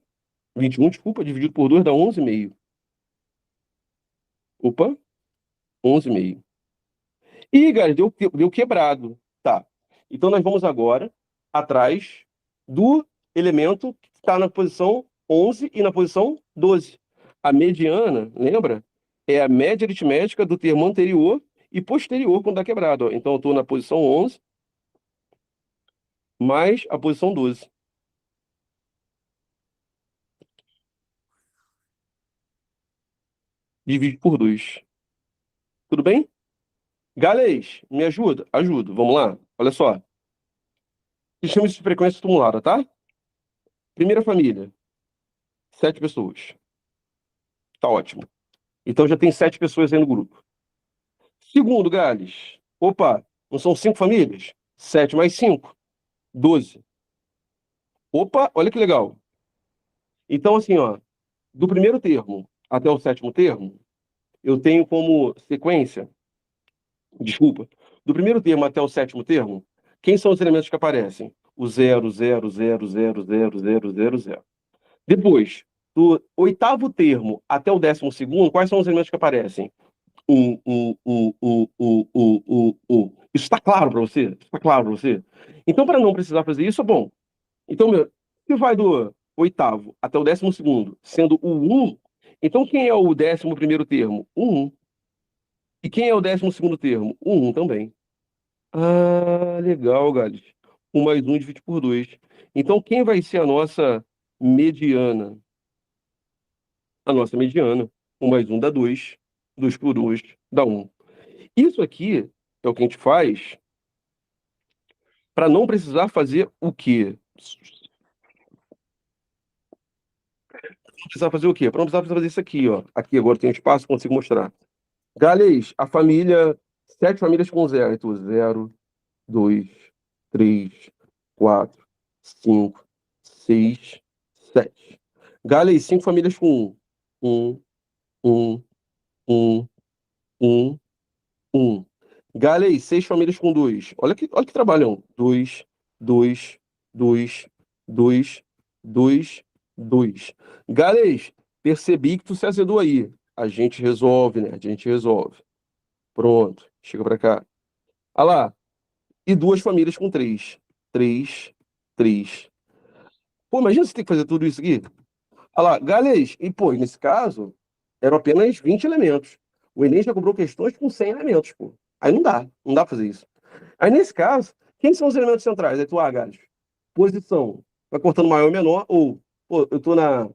21, desculpa, dividido por 2 dá 11,5. Opa, 11,5. Ih, galera, deu quebrado. Tá. Então nós vamos agora atrás do elemento que está na posição 11 e na posição 12. A mediana, lembra? É a média aritmética do termo anterior e posterior quando está quebrado. Ó. Então eu estou na posição 11 mais a posição 12. Divide por 2. Tudo bem? Galês, me ajuda? Ajudo. Vamos lá? Olha só. Chama isso de frequência acumulada, tá? Primeira família, 7 pessoas. Tá ótimo. Então já tem 7 pessoas aí no grupo. Segundo, Gales. Opa, não são 5 famílias? 7 mais 5, 12. Opa, olha que legal. Então, assim, ó, do primeiro termo até o sétimo termo, eu tenho como sequência, desculpa, do primeiro termo até o sétimo termo, quem são os elementos que aparecem? O 0, 0, 0, 0, 0, 0, 0, 0. Depois, do oitavo termo até o 12º, quais são os elementos que aparecem? Isso está claro para você? Está claro para você? Então, para não precisar fazer isso, é bom. Então, se vai do oitavo até o 12º, sendo o 1, então quem é o 11º termo? O 1. E quem é o 12º termo? O 1 também. Ah, legal, Gales. 1 mais 1 divide por 2. Então, quem vai ser a nossa mediana? A nossa mediana. 1 mais 1 dá 2. 2 por 2 dá 1. Isso aqui é o que a gente faz para não precisar fazer o quê? Precisar fazer o quê? Para não precisar fazer isso aqui, ó. Aqui agora tem um espaço, consigo mostrar. Galês, a família, 7 famílias com 0. Então, 0, 2, 3, 4, 5, 6, 7. Galês, 5 famílias com 1. 1, 1, 1, 1. Galês, 6 famílias com 2. Olha que trabalhão. 2, 2, 2, 2, 2, 2. Galês, percebi que tu se azedou aí. A gente resolve, né? A gente resolve. Pronto. Chega pra cá. Olha lá. e duas famílias com 3. 3, 3. Pô, imagina você ter que fazer tudo isso aqui. Olha lá, Gales, e pô, nesse caso, eram apenas 20 elementos. O Enem já cobrou questões com 100 elementos, pô. Aí não dá pra fazer isso. Aí nesse caso, quem são os elementos centrais? Aí tu, Gales, posição, vai cortando maior ou menor, ou, pô, eu tô na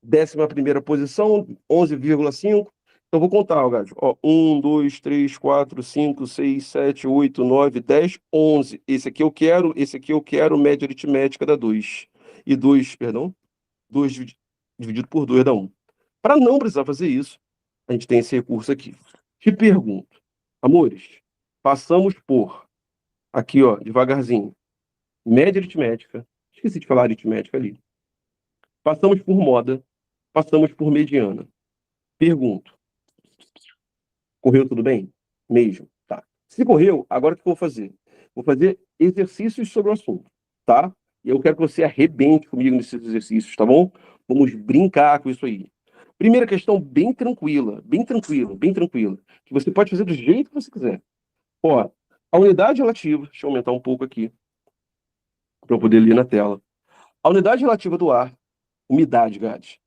11ª posição, 11,5. Então vou contar, Gales. Ó, 1, 2, 3, 4, 5, 6, 7, 8, 9, 10, 11. Esse aqui eu quero, média aritmética dá 2. E 2, perdão, 2 dividido por 2 dá 1. Para não precisar fazer isso, a gente tem esse recurso aqui. Te pergunto, amores, passamos por, aqui ó, devagarzinho, média aritmética, esqueci de falar aritmética ali. Passamos por moda, passamos por mediana. Pergunto, correu tudo bem? Mesmo, tá. Se correu, agora o que eu vou fazer? Vou fazer exercícios sobre o assunto, tá? E eu quero que você arrebente comigo nesses exercícios, tá bom? Vamos brincar com isso aí. Primeira questão bem tranquila, bem tranquila, bem tranquila, que você pode fazer do jeito que você quiser. Ó, a unidade relativa, deixa eu aumentar um pouco aqui, para eu poder ler na tela. A unidade relativa do ar, umidade, Gades,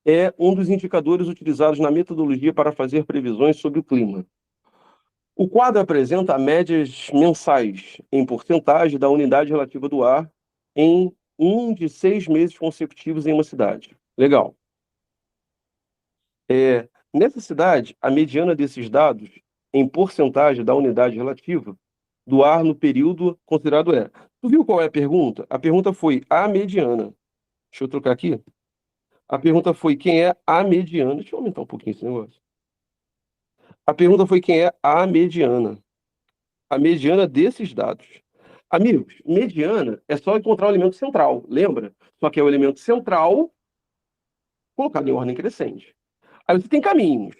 é um dos indicadores utilizados na metodologia para fazer previsões sobre o clima. O quadro apresenta médias mensais em porcentagem da unidade relativa do ar em um de 6 meses consecutivos em uma cidade. Legal. Nessa cidade, a mediana desses dados em porcentagem da unidade relativa do ar no período considerado é. Tu viu qual é a pergunta? A pergunta foi a mediana. Deixa eu trocar aqui. A pergunta foi quem é a mediana. Deixa eu aumentar um pouquinho esse negócio. A pergunta foi quem é a mediana. A mediana desses dados. Amigos, mediana é só encontrar o elemento central, lembra? Só que é o elemento central colocado em ordem crescente. Aí você tem caminhos.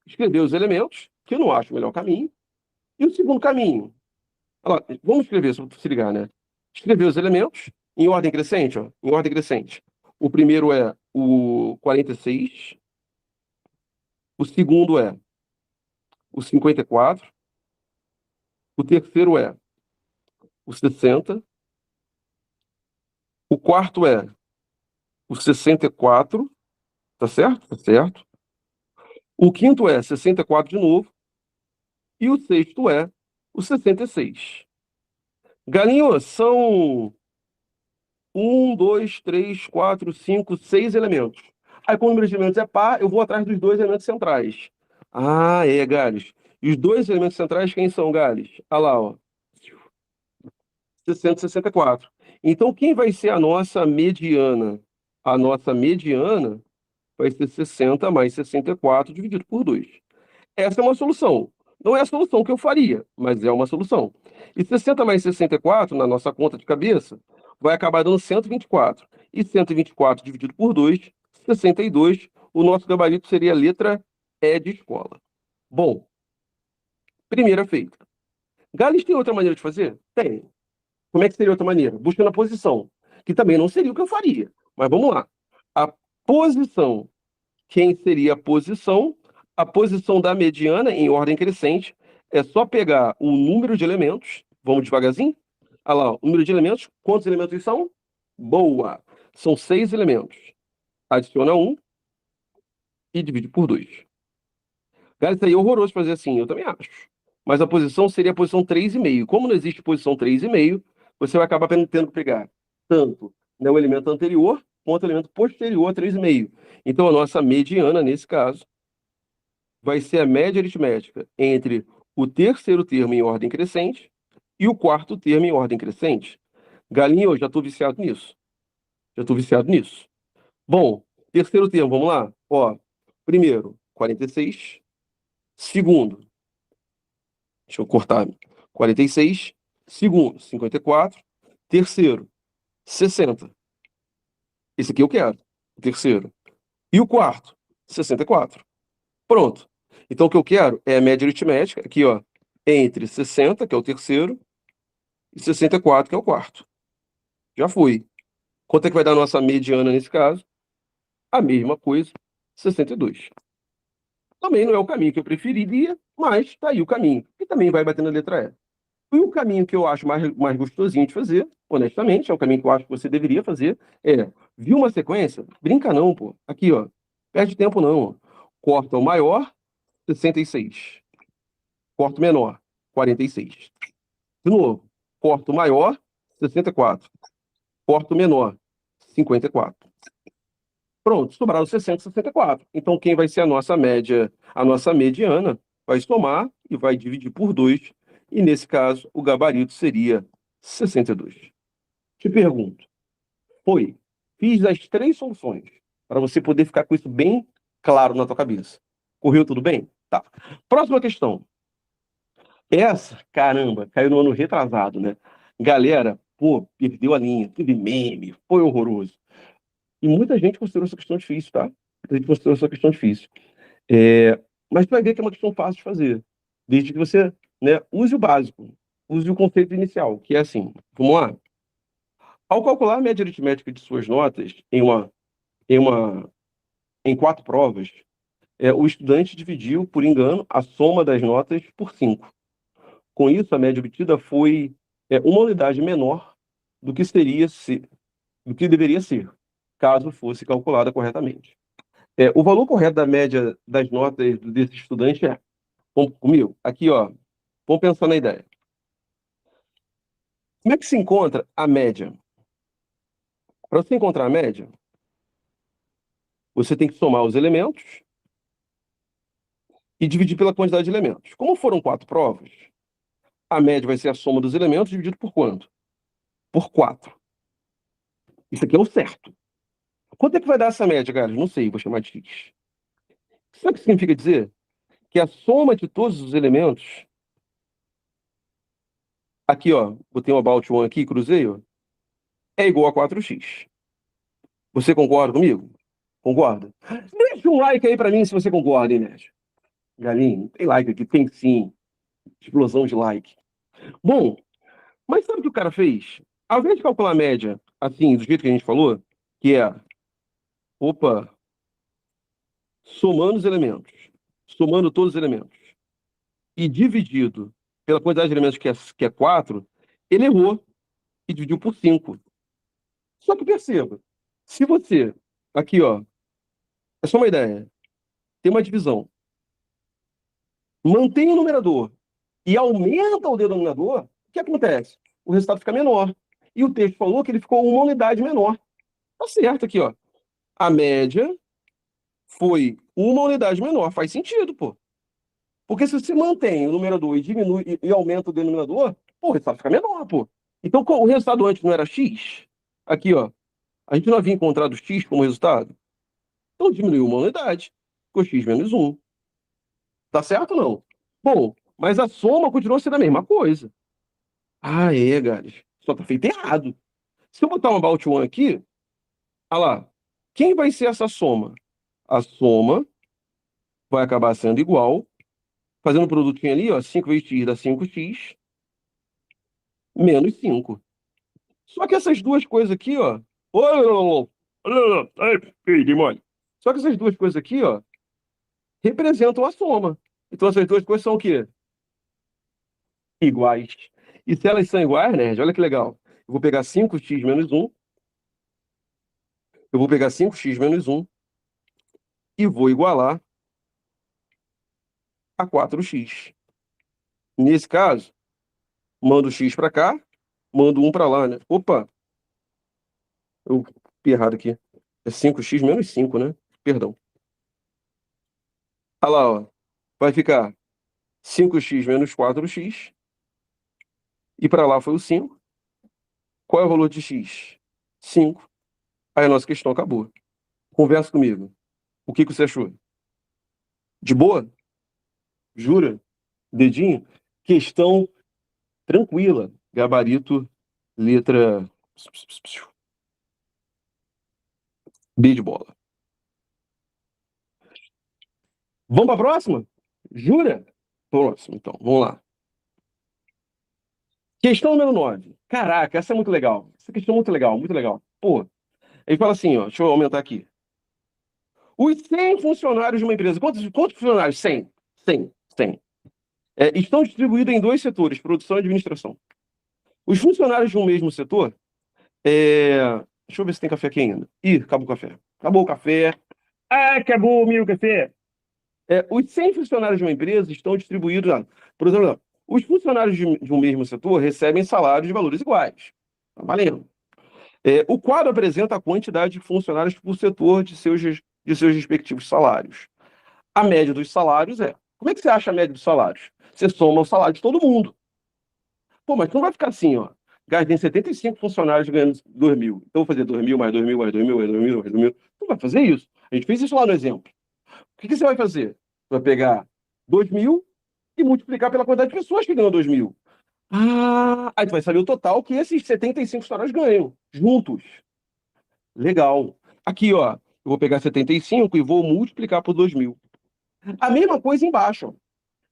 Escrever os elementos, que eu não acho o melhor caminho. E o segundo caminho. Olha lá, vamos escrever, só para se ligar, né? Escrever os elementos em ordem crescente, ó, em ordem crescente. O primeiro é o 46. O segundo é o 54. O terceiro é o 60. O quarto é o 64. Tá certo? Tá certo. O quinto é 64 de novo. E o sexto é o 66. Galinho, são 6 elementos. Aí, como o número de elementos é par, eu vou atrás dos dois elementos centrais. Ah, é, Gales. E os dois elementos centrais, quem são, Gales? Olha lá, ó. 664. Então, quem vai ser a nossa mediana? A nossa mediana vai ser 60 mais 64 dividido por 2. Essa é uma solução. Não é a solução que eu faria, mas é uma solução. E 60 mais 64, na nossa conta de cabeça, vai acabar dando 124. E 124 dividido por 2, 62. O nosso gabarito seria a letra E de escola. Bom, primeira feita. Gales tem outra maneira de fazer? Tem. Como é que seria outra maneira? Buscando a posição, que também não seria o que eu faria. Mas vamos lá. A posição. Quem seria a posição? A posição da mediana em ordem crescente é só pegar o número de elementos. Vamos devagarzinho? Olha lá, o número de elementos. Quantos elementos são? Boa! São 6 elementos. Adiciona 1 e divide por 2. Cara, isso aí é horroroso fazer assim, eu também acho. Mas a posição seria a posição 3,5. Como não existe posição 3,5, você vai acabar tendo que pegar tanto, né, o elemento anterior quanto o elemento posterior a 3,5. Então, a nossa mediana, nesse caso, vai ser a média aritmética entre o terceiro termo em ordem crescente e o quarto termo em ordem crescente. Galinha, eu já estou viciado nisso. Já estou viciado nisso. Bom, terceiro termo, vamos lá? Ó, primeiro, 46. Segundo, deixa eu cortar, 46. Segundo, 54. Terceiro, 60. Esse aqui eu quero, o terceiro. E o quarto, 64. Pronto. Então, o que eu quero é a média aritmética, aqui, ó, entre 60, que é o terceiro, e 64, que é o quarto. Já fui. Quanto é que vai dar a nossa mediana nesse caso? A mesma coisa, 62. Também não é o caminho que eu preferiria, mas tá aí o caminho. E também vai bater na letra E. E o caminho que eu acho mais gostosinho de fazer, honestamente, é o caminho que eu acho que você deveria fazer, viu uma sequência? Brinca não, pô. Aqui, ó. Perde tempo não. Corta o maior, 66. Corta o menor, 46. De novo, corta o maior, 64. Corta o menor, 54. Pronto, sobraram 60, 64. Então, quem vai ser a nossa média, a nossa mediana, vai somar e vai dividir por 2. E, nesse caso, o gabarito seria 62. Te pergunto, fiz as 3 soluções, para você poder ficar com isso bem claro na tua cabeça. Correu tudo bem? Tá. Próxima questão. Essa, caramba, caiu no ano retrasado, né? Galera, pô, perdeu a linha, teve meme, foi horroroso. E muita gente considerou essa questão difícil, tá? Muita gente considerou essa questão difícil. Mas tu vai ver que é uma questão fácil de fazer. Desde que você, né, use o básico, use o conceito inicial, que é assim, vamos lá? Ao calcular a média aritmética de suas notas em uma, em 4 provas, o estudante dividiu, por engano, a soma das notas por 5. Com isso, a média obtida foi uma unidade menor do que do que deveria ser, caso fosse calculada corretamente. O valor correto da média das notas desse estudante vamos comigo? Aqui, ó, vamos pensar na ideia. Como é que se encontra a média? Para você encontrar a média, você tem que somar os elementos e dividir pela quantidade de elementos. Como foram 4 provas, a média vai ser a soma dos elementos dividido por quanto? Por 4. Isso aqui é o certo. Quanto é que vai dar essa média, galera? Não sei, vou chamar de X. Sabe o que significa dizer? Que a soma de todos os elementos. Aqui, ó, botei um about one aqui, cruzei, ó, é igual a 4x. Você concorda comigo? Concorda? Deixa um like aí pra mim se você concorda, hein, Nerd? Galinho, tem like aqui? Tem sim. Explosão de like. Bom, mas sabe o que o cara fez? Ao invés de calcular a média, assim, do jeito que a gente falou, que é, opa, somando os elementos, somando todos os elementos, e dividido pela quantidade de elementos que é 4, ele errou e dividiu por 5. Só que perceba, se você, aqui, ó, é só uma ideia, tem uma divisão, mantém o numerador e aumenta o denominador, o que acontece? O resultado fica menor. E o texto falou que ele ficou uma unidade menor. Tá certo aqui, ó. A média foi uma unidade menor. Faz sentido, pô. Porque se você mantém o numerador e diminui e aumenta o denominador, pô, o resultado fica menor, pô. Então, o resultado antes não era x? Aqui, ó. A gente não havia encontrado x como resultado? Então diminuiu uma unidade. Ficou x menos 1. Tá certo ou não? Bom, mas a soma continua sendo a mesma coisa. Ah, galera. Só tá feito errado. Se eu botar uma about one aqui, olha lá. Quem vai ser essa soma? A soma vai acabar sendo igual, fazendo um produtinho ali, ó, 5 vezes x dá 5x, menos 5. Só que essas duas coisas aqui, ó. Ai, mole. Só que essas duas coisas aqui, ó, representam a soma. Então essas duas coisas são o quê? Iguais. E se elas são iguais, nerd, olha que legal. Eu vou pegar 5x menos 1. Eu vou pegar 5x menos 1 e vou igualar a 4x. Nesse caso, mando x para cá, mando 1 para lá, né? Opa, eu fiz errado aqui. É 5x menos 5, né? Perdão. Olha lá, ó. Vai ficar 5x menos 4x. E para lá foi o 5. Qual é o valor de x? 5. Aí a nossa questão acabou. Conversa comigo. O que você achou? De boa? Jura? Dedinho? Questão tranquila. Gabarito, letra B de bola. Vamos para a próxima? Jura? Próximo, então. Vamos lá. Questão número 9. Caraca, essa é muito legal. Essa questão é muito legal, muito legal. Pô, ele fala assim, ó, deixa eu aumentar aqui. Os 100 funcionários de uma empresa. Quantos funcionários? 100. 100. 100. estão distribuídos em dois setores, produção e administração. Os funcionários de um mesmo setor, deixa eu ver se tem café aqui ainda. Ih, acabou o café. Acabou o café. Ah, acabou o meu café. Os 100 funcionários de uma empresa estão distribuídos, por exemplo, os funcionários de um mesmo setor recebem salários de valores iguais. Tá valendo. O quadro apresenta a quantidade de funcionários por setor de seus respectivos salários. A média dos salários é. Como é que você acha a média dos salários? Você soma o salário de todo mundo. Pô, mas tu não vai ficar assim, ó. Tem 75 funcionários ganhando 2 mil. Então, vou fazer 2 mil, mais 2 mil, mais 2 mil, mais 2 mil, mais 2 mil. Tu não vai fazer isso. A gente fez isso lá no exemplo. O que você vai fazer? Você vai pegar 2 mil e multiplicar pela quantidade de pessoas que ganham 2 mil. Aí tu vai saber o total que esses 75 funcionários ganham, juntos. Legal. Aqui, ó, eu vou pegar 75 e vou multiplicar por 2 mil. A mesma coisa embaixo.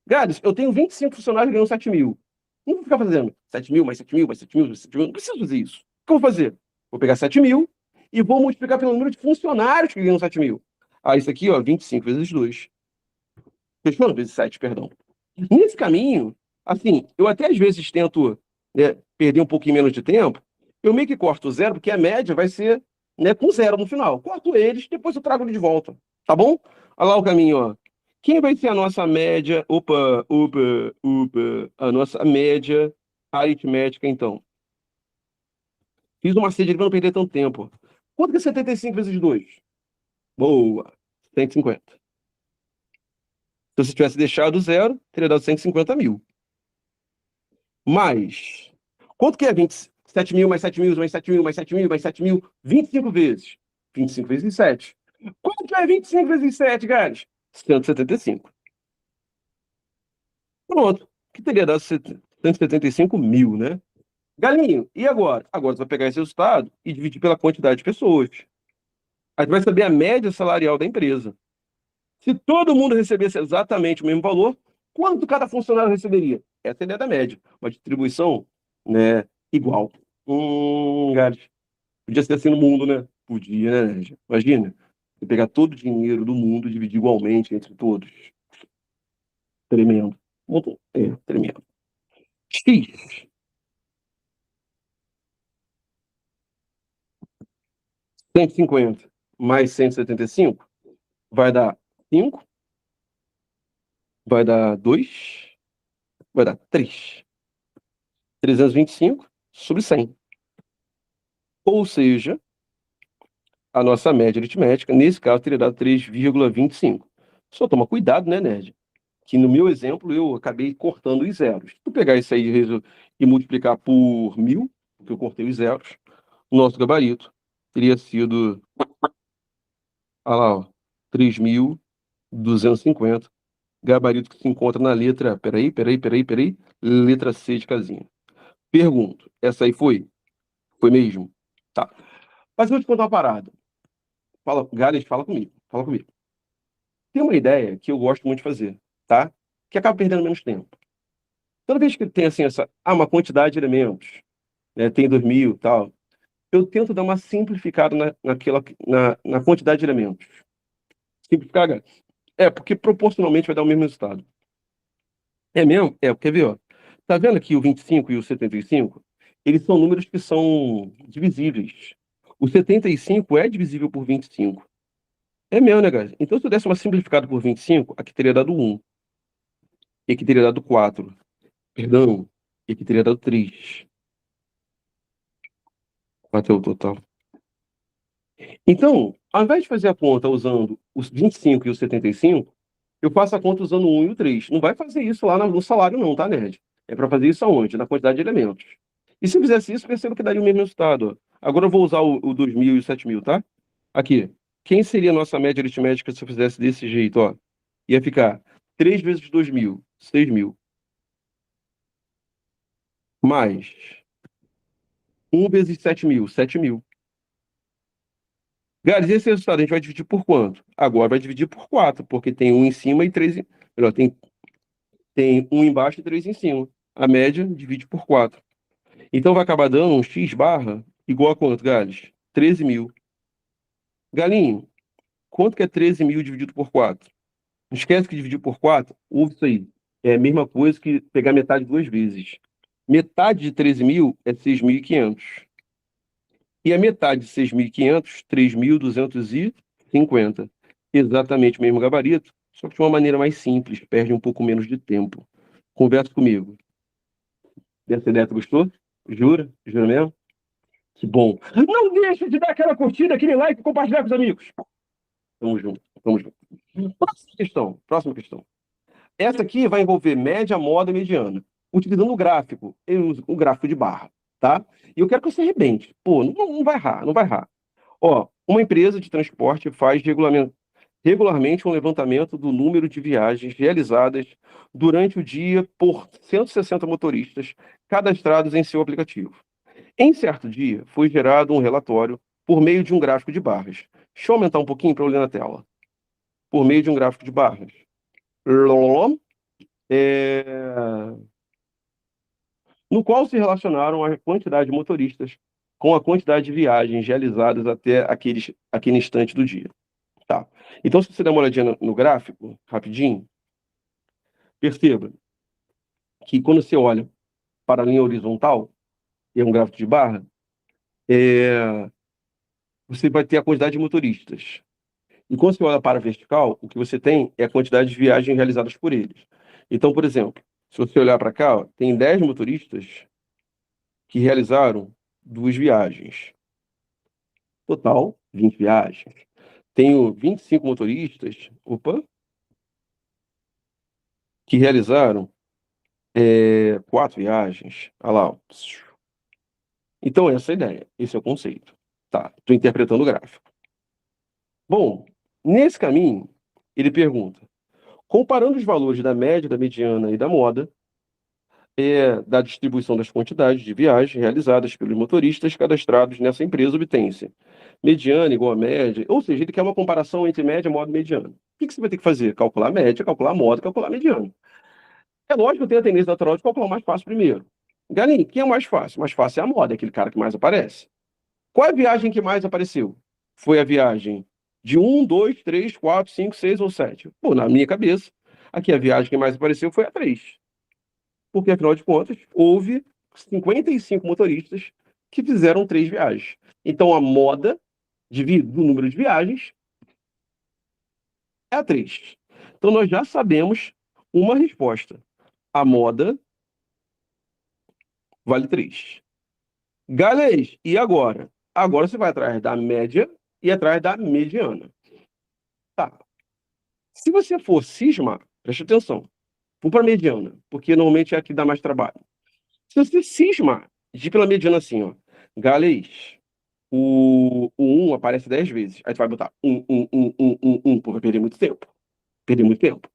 Gades, eu tenho 25 funcionários que ganham 7 mil. Não vou ficar fazendo 7 mil, mais 7 mil, mais 7 mil, mais 7 mil. Não preciso fazer isso. O que eu vou fazer? Vou pegar 7 mil e vou multiplicar pelo número de funcionários que ganham 7 mil. Isso aqui, ó, 25 vezes 2. Fechou? Vezes 7, perdão. Nesse caminho, assim, eu até às vezes tento, né, perder um pouquinho menos de tempo. Eu meio que corto o zero, porque a média vai ser, né, com zero no final. Corto eles, depois eu trago ele de volta. Tá bom? Olha lá o caminho, ó. Quem vai ser a nossa média? Opa. A nossa média aritmética, então. Fiz uma sede para não perder tanto tempo. Quanto que é 75 vezes 2? Boa. 150. Se você tivesse deixado zero, teria dado 150 mil. Mais. Quanto que é 27 mil, mais 7 mil, mais 7 mil, mais 7 mil, mais 7 mil? 25 vezes. 25 vezes 7. Quanto que é 25 vezes 7, guys? 175. Pronto. Que teria dado 175 mil, né? Galinho, e agora? Agora você vai pegar esse resultado e dividir pela quantidade de pessoas. Aí você vai saber a média salarial da empresa. Se todo mundo recebesse exatamente o mesmo valor, quanto cada funcionário receberia? Essa é a ideia da média. Uma distribuição, né, igual. Gato. Podia ser assim no mundo, né? Podia, né? Imagina. Você pegar todo o dinheiro do mundo e dividir igualmente entre todos. Tremendo. Tremendo. X. 150 mais 175 vai dar 5, vai dar 2, vai dar 3. 325 sobre 100. Ou seja, a nossa média aritmética, nesse caso, teria dado 3,25. Só toma cuidado, né, nerd? Que no meu exemplo eu acabei cortando os zeros. Se tu pegar isso aí e multiplicar por 1000, porque eu cortei os zeros, o nosso gabarito teria sido, olha lá, ó, 3.250. Gabarito que se encontra na letra, peraí, letra C de casinha. Pergunto, essa aí foi? Foi mesmo? Tá. Mas eu vou te contar uma parada. Gales, fala comigo, fala comigo. Tem uma ideia que eu gosto muito de fazer, tá? Que acaba perdendo menos tempo. Toda vez que tem assim uma quantidade de elementos, né, tem 2 mil e tal, eu tento dar uma simplificada na quantidade de elementos. Simplificar, cara. Porque proporcionalmente vai dar o mesmo resultado. É mesmo? Quer ver, ó? Tá vendo aqui o 25 e o 75? Eles são números que são divisíveis. O 75 é divisível por 25. É mesmo, né, guys? Então, se eu desse uma simplificada por 25, aqui teria dado 1. E aqui teria dado 4. Perdão. E aqui teria dado 3. Bateu o total. Então, ao invés de fazer a conta usando os 25 e os 75, eu faço a conta usando o 1 e o 3. Não vai fazer isso lá no salário, não, tá, nerd? É para fazer isso aonde? Na quantidade de elementos. E se eu fizesse isso, perceba que daria o mesmo resultado. Ó. Agora eu vou usar o 2.000 e o 7.000, tá? Aqui. Quem seria a nossa média aritmética se eu fizesse desse jeito, ó? Ia ficar 3 vezes 2.000, 6.000. Mais 1 vezes 7.000, 7.000. Galera, esse resultado a gente vai dividir por quanto? Agora vai dividir por 4, porque tem um em cima e 3 em... Melhor, tem um embaixo e 3 em cima. A média divide por 4. Então vai acabar dando um x barra igual a quanto, Gales? 13 mil. Galinho, quanto que é 13 mil dividido por 4? Não esquece que dividir por 4, ouve isso aí. é a mesma coisa que pegar metade duas vezes. Metade de 13.000 é 6.500. E a metade de 6.500, 3.250. Exatamente o mesmo gabarito, só que de uma maneira mais simples, perde um pouco menos de tempo. Conversa comigo. Dessa ideia, tu gostou? Jura? Jura mesmo? Que bom. Não deixe de dar aquela curtida, aquele like e compartilhar com os amigos. Tamo junto, tamo junto. Próxima questão, próxima questão. Essa aqui vai envolver média, moda e mediana. Utilizando o gráfico, eu uso o gráfico de barra, tá? E eu quero que você arrebente. Pô, não vai errar, não vai errar. Ó, uma empresa de transporte faz regularmente um levantamento do número de viagens realizadas durante o dia por 160 motoristas cadastrados em seu aplicativo. Em certo dia, foi gerado um relatório por meio de um gráfico de barras. Deixa eu aumentar um pouquinho para eu ler na tela. Por meio de um gráfico de barras. É, no qual se relacionaram a quantidade de motoristas com a quantidade de viagens realizadas até aquele instante do dia. Tá. Então, se você der uma olhadinha no gráfico, rapidinho, perceba que quando você olha para a linha horizontal, e é um gráfico de barra, você vai ter a quantidade de motoristas. E quando você olha para a vertical, o que você tem é a quantidade de viagens realizadas por eles. Então, por exemplo, se você olhar para cá, ó, tem 10 motoristas que realizaram duas viagens. Total, 20 viagens. Tenho 25 motoristas, que realizaram quatro viagens. Olha lá, ó. Então, essa é a ideia, esse é o conceito. Tá, estou interpretando o gráfico. Bom, nesse caminho, ele pergunta, comparando os valores da média, da mediana e da moda, da distribuição das quantidades de viagens realizadas pelos motoristas cadastrados nessa empresa, obtém-se mediana igual a média, ou seja, ele quer uma comparação entre média, moda e mediana. O que você vai ter que fazer? Calcular a média, calcular a moda, calcular a mediana. É lógico que eu tenho a tendência natural de calcular o mais fácil primeiro. Galinha, quem é o mais fácil? O mais fácil é a moda, é aquele cara que mais aparece. Qual é a viagem que mais apareceu? Foi a viagem de 1, 2, 3, 4, 5, 6 ou 7? Pô, na minha cabeça, aqui a viagem que mais apareceu foi a 3. Porque, afinal de contas, houve 55 motoristas que fizeram 3 viagens. Então, a moda, dividido o número de viagens, é a 3. Então, nós já sabemos uma resposta. A moda vale 3. Galês, e agora? Agora você vai atrás da média e atrás da mediana. Tá. Se você for cismar, preste atenção, vou para a mediana, porque normalmente é a que dá mais trabalho. Se você cismar, de ir pela mediana assim, ó, Galês, o 1 aparece 10 vezes. Aí tu vai botar 1. Pô, vai perder muito tempo. Perder muito tempo.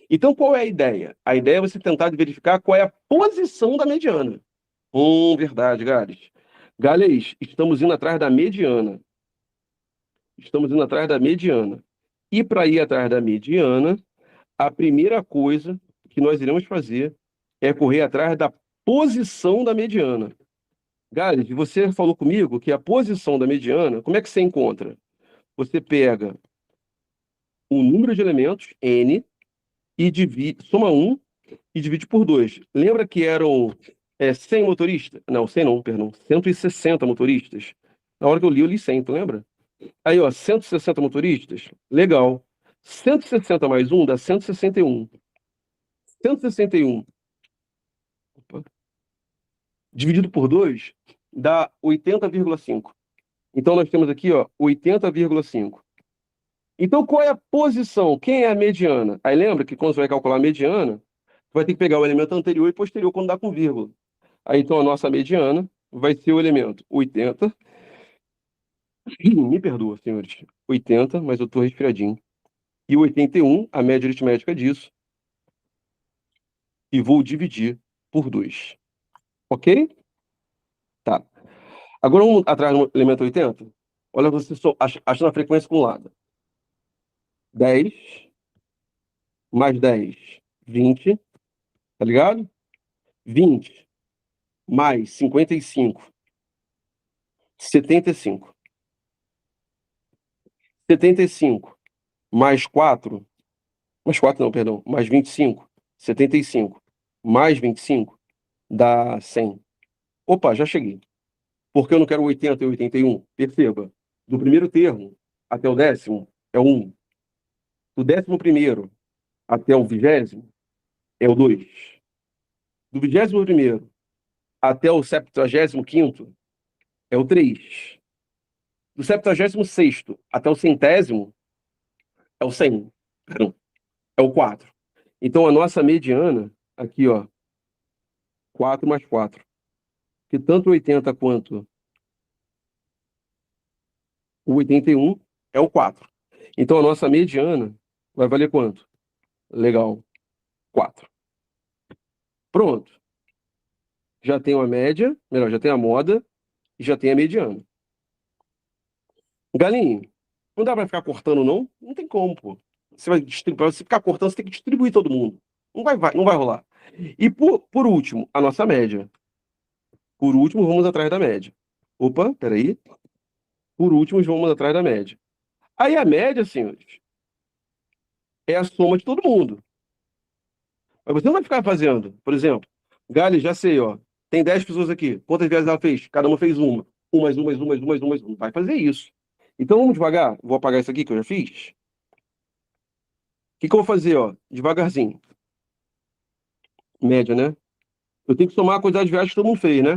Então, qual é a ideia? A ideia é você tentar verificar qual é a posição da mediana. Verdade, Gales. Gales, estamos indo atrás da mediana. Estamos indo atrás da mediana. E para ir atrás da mediana, a primeira coisa que nós iremos fazer é correr atrás da posição da mediana. Gales, você falou comigo que a posição da mediana, como é que você encontra? Você pega o número de elementos, n, e soma 1 e divide por 2. Lembra que eram 100 motoristas? Não, 100 não, perdão. 160 motoristas. Na hora que eu li 100, tu lembra? Aí, ó, 160 motoristas? Legal. 160 mais 1 dá 161. 161 opa, dividido por 2 dá 80,5. Então, nós temos aqui, ó, 80,5. Então, qual é a posição? Quem é a mediana? Aí lembra que quando você vai calcular a mediana, vai ter que pegar o elemento anterior e posterior quando dá com vírgula. Aí, então, a nossa mediana vai ser o elemento 80. Me perdoa, senhores. 80, mas eu estou resfriadinho. E o 81, a média aritmética disso. E vou dividir por 2. Ok? Tá. Agora vamos atrás do elemento 80. Olha, você só achando a frequência acumulada. 10 mais 10, 20. Tá ligado? 20 mais 55, 75. 75 mais 4, mais 4 não, perdão, mais 25, 75 mais 25 dá 100. Opa, já cheguei. Porque eu não quero 80 e 81. Perceba, do primeiro termo até o 10º é o 1. Do 11º até o 20º é o 2. Do 21º até o 75º é o 3. Do 76º até o 100º é o 100. Perdão, é o 4. Então, a nossa mediana, aqui, ó, 4 mais 4. Que tanto 80 quanto o 81 é o 4. Então, a nossa mediana vai valer quanto? Legal, 4. Pronto. Já tem a média, melhor, já tem a moda e já tem a mediana. Galinha, não dá para ficar cortando, não? Não tem como, pô. Pra você ficar cortando, você tem que distribuir todo mundo. Não vai rolar. E por último, a nossa média. Por último, vamos atrás da média. Opa, peraí. Por último, vamos atrás da média. Aí a média, senhores, é a soma de todo mundo. Mas você não vai ficar fazendo, por exemplo, Gali, já sei, ó. Tem 10 pessoas aqui. Quantas vezes ela fez? Cada uma fez uma. Um mais um, mais um, mais um, mais um, mais um. Vai fazer isso. Então vamos devagar. Vou apagar isso aqui que eu já fiz. O que eu vou fazer, ó? Devagarzinho. Média, né? Eu tenho que somar a quantidade de viagens que todo mundo fez, né?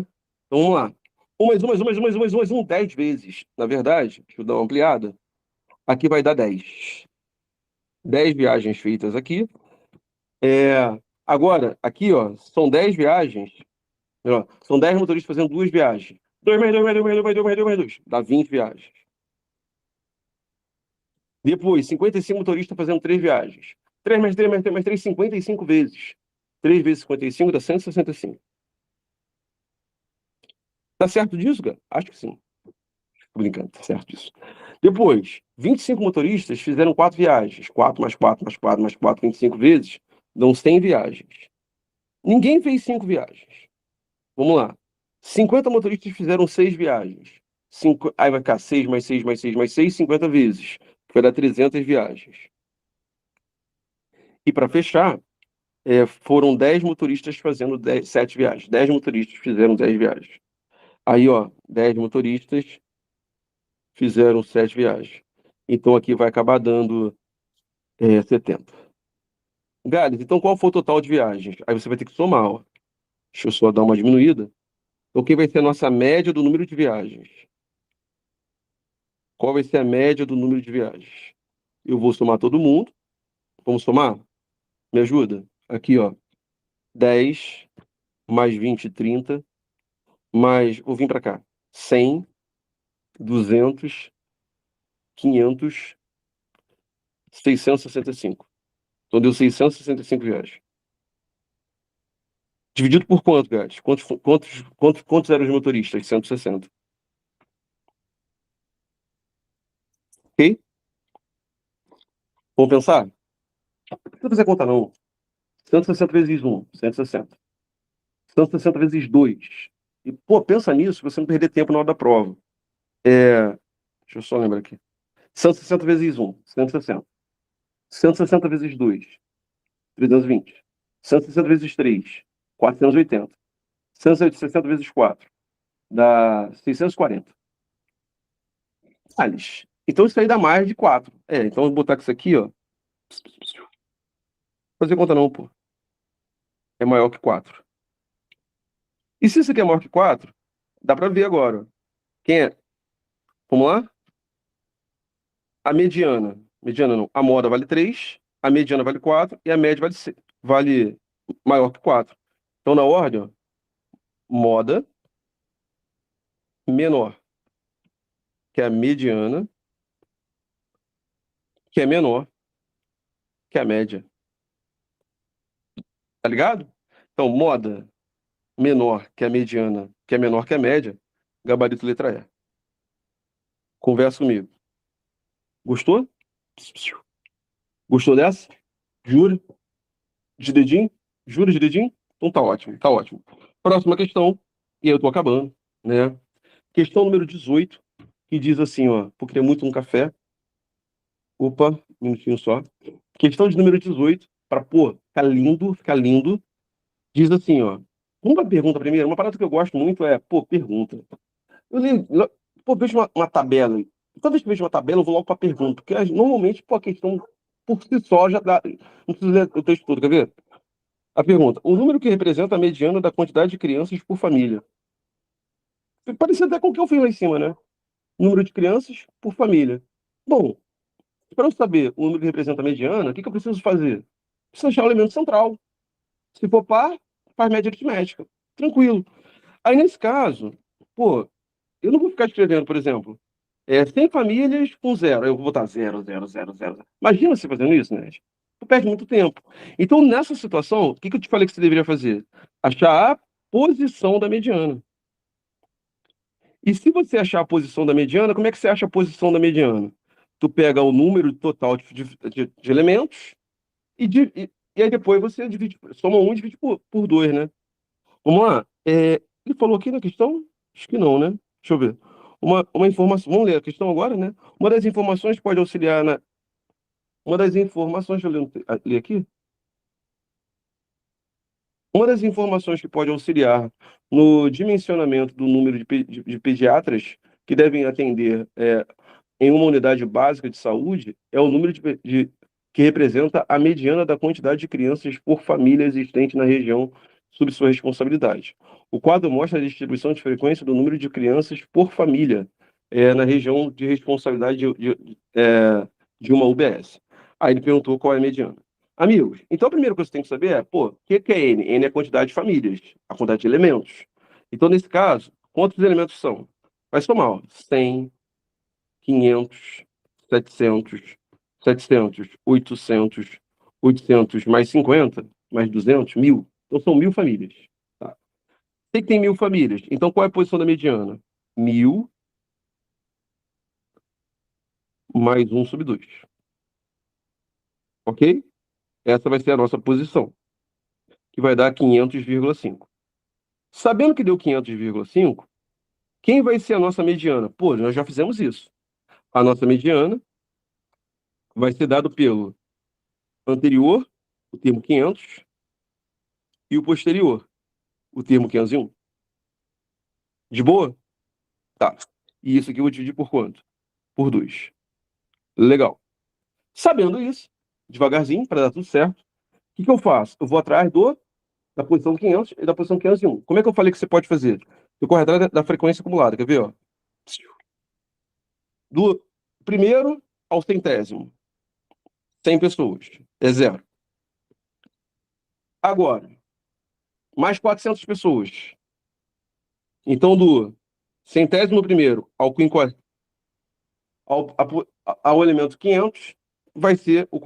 Então vamos lá. Um mais um, mais um, mais um, mais um, mais um, mais um, 10 vezes. Na verdade, deixa eu dar uma ampliada. Aqui vai dar 10. 10 viagens feitas aqui. Agora, aqui, ó, são 10 viagens. Ó, são 10 motoristas fazendo 2 viagens. 2 mais 2 mais 2 mais 2 mais 2 mais 2 mais 2. Dá 20 viagens. Depois, 55 motoristas fazendo 3 viagens. 3 mais 3 mais 3 mais 3, 55 vezes. 3 vezes 55 dá 165. Tá certo disso, cara? Acho que sim. Tô brincando, tá certo disso. Depois, 25 motoristas fizeram 4 viagens. 4 mais 4 mais 4 mais 4, 25 vezes, dão 100 viagens. Ninguém fez 5 viagens. Vamos lá. 50 motoristas fizeram 6 viagens. Aí vai ficar 6 mais 6 mais 6 mais 6, 50 vezes. Vai dar 300 viagens. E para fechar, foram 10 motoristas fazendo 7 viagens. 10 motoristas fizeram 10 viagens. Aí, ó, 10 motoristas fizeram 7 viagens. Então aqui vai acabar dando 70. Gales, então qual foi o total de viagens? Aí você vai ter que somar, ó. Deixa eu só dar uma diminuída. Então, quem vai ser a nossa média do número de viagens? Qual vai ser a média do número de viagens? Eu vou somar todo mundo. Vamos somar? Me ajuda? Aqui, ó. 10 mais 20, 30. Mais, vou vir para cá. 100, 200, 500, 665. Então deu 665 viagens. Dividido por quanto, guys? Quantos eram os motoristas? 160. Ok? Vamos pensar? Não precisa fazer conta, não. 160 vezes 1, 160. 160 vezes 2. E, pô, pensa nisso, pra você não perder tempo na hora da prova. Deixa eu só lembrar aqui. 160 vezes 1, 160. 160 vezes 2, 320. 160 vezes 3, 480. 160 vezes 4, dá 640. Alice. Então isso aí dá mais de 4. Então eu vou botar com isso aqui, ó. Fazer conta não, pô. É maior que 4. E se isso aqui é maior que 4, dá pra ver agora. Quem é? Vamos lá? A mediana. Mediana não. A moda vale 3, a mediana vale 4 e a média vale maior que 4. Então, na ordem, ó, moda menor que a mediana, que é menor que a média. Tá ligado? Então, moda menor que a mediana, que é menor que a média, gabarito letra E. Conversa comigo. Gostou? Gostou dessa? Jura? De dedinho? Jura de dedinho? Então tá ótimo, tá ótimo. Próxima questão, e eu tô acabando, né? Questão número 18, que diz assim, ó, porque é muito um café. Opa, um minutinho só. Questão de número 18, para, pô, fica lindo, fica lindo. Diz assim, ó. Uma pergunta primeiro, uma parada que eu gosto muito é, pô, pergunta. Eu leio, pô, vejo uma tabela. Toda vez que eu vejo uma tabela, eu vou logo para pergunta, porque normalmente, pô, a questão por si só já dá. Não precisa ler o texto todo, quer ver? A pergunta: o número que representa a mediana da quantidade de crianças por família. Parece até com o que eu fiz lá em cima, né? Número de crianças por família. Bom, para eu saber o número que representa a mediana, o que que eu preciso fazer? Preciso achar o elemento central. Se for par, faz média aritmética. Tranquilo. Aí, nesse caso, pô, eu não vou ficar escrevendo, por exemplo, 100 famílias com zero. Eu vou botar zero, zero, zero, zero. Imagina você fazendo isso, né? Tu perde muito tempo. Então, nessa situação, o que que eu te falei que você deveria fazer? Achar a posição da mediana. E se você achar a posição da mediana, como é que você acha a posição da mediana? Tu pega o número total de elementos e aí depois você divide, soma um e divide por dois, né? Vamos lá. Ele falou aqui na questão? Acho que não, né? Deixa eu ver. Uma informação. Vamos ler a questão agora, né? Uma das informações que pode auxiliar na. Uma das informações. Deixa eu ler aqui. Uma das informações que pode auxiliar no dimensionamento do número de pediatras que devem atender em uma unidade básica de saúde é o número que representa a mediana da quantidade de crianças por família existente na região sob sua responsabilidade. O quadro mostra a distribuição de frequência do número de crianças por família na região de responsabilidade de uma UBS. Aí ele perguntou qual é a mediana. Amigos, então a primeira coisa que você tem que saber é, pô, o que é N? N é a quantidade de famílias, a quantidade de elementos. Então, nesse caso, quantos elementos são? Vai somar, ó, 100, 500, 700, 700, 800, 800 mais 50, mais 200, 1000. Então são 1000 famílias. Tá? Sei que tem 1000 famílias. Então qual é a posição da mediana? 1000 mais 1 sobre 2. Ok? Essa vai ser a nossa posição, que vai dar 500,5. Sabendo que deu 500,5, quem vai ser a nossa mediana? Pô, nós já fizemos isso. A nossa mediana vai ser dado pelo anterior, o termo 500, e o posterior, o termo 501. De boa? Tá. E isso aqui eu vou dividir por quanto? Por 2. Legal. Sabendo isso, devagarzinho, para dar tudo certo, o que que eu faço? Eu vou atrás da posição 500 e da posição 501. Como é que eu falei que você pode fazer? Eu corro atrás da frequência acumulada, quer ver? Ó? Do primeiro ao centésimo, 100 pessoas, é zero. Agora, mais 400 pessoas. Então, do centésimo primeiro ao elemento 500, vai ser um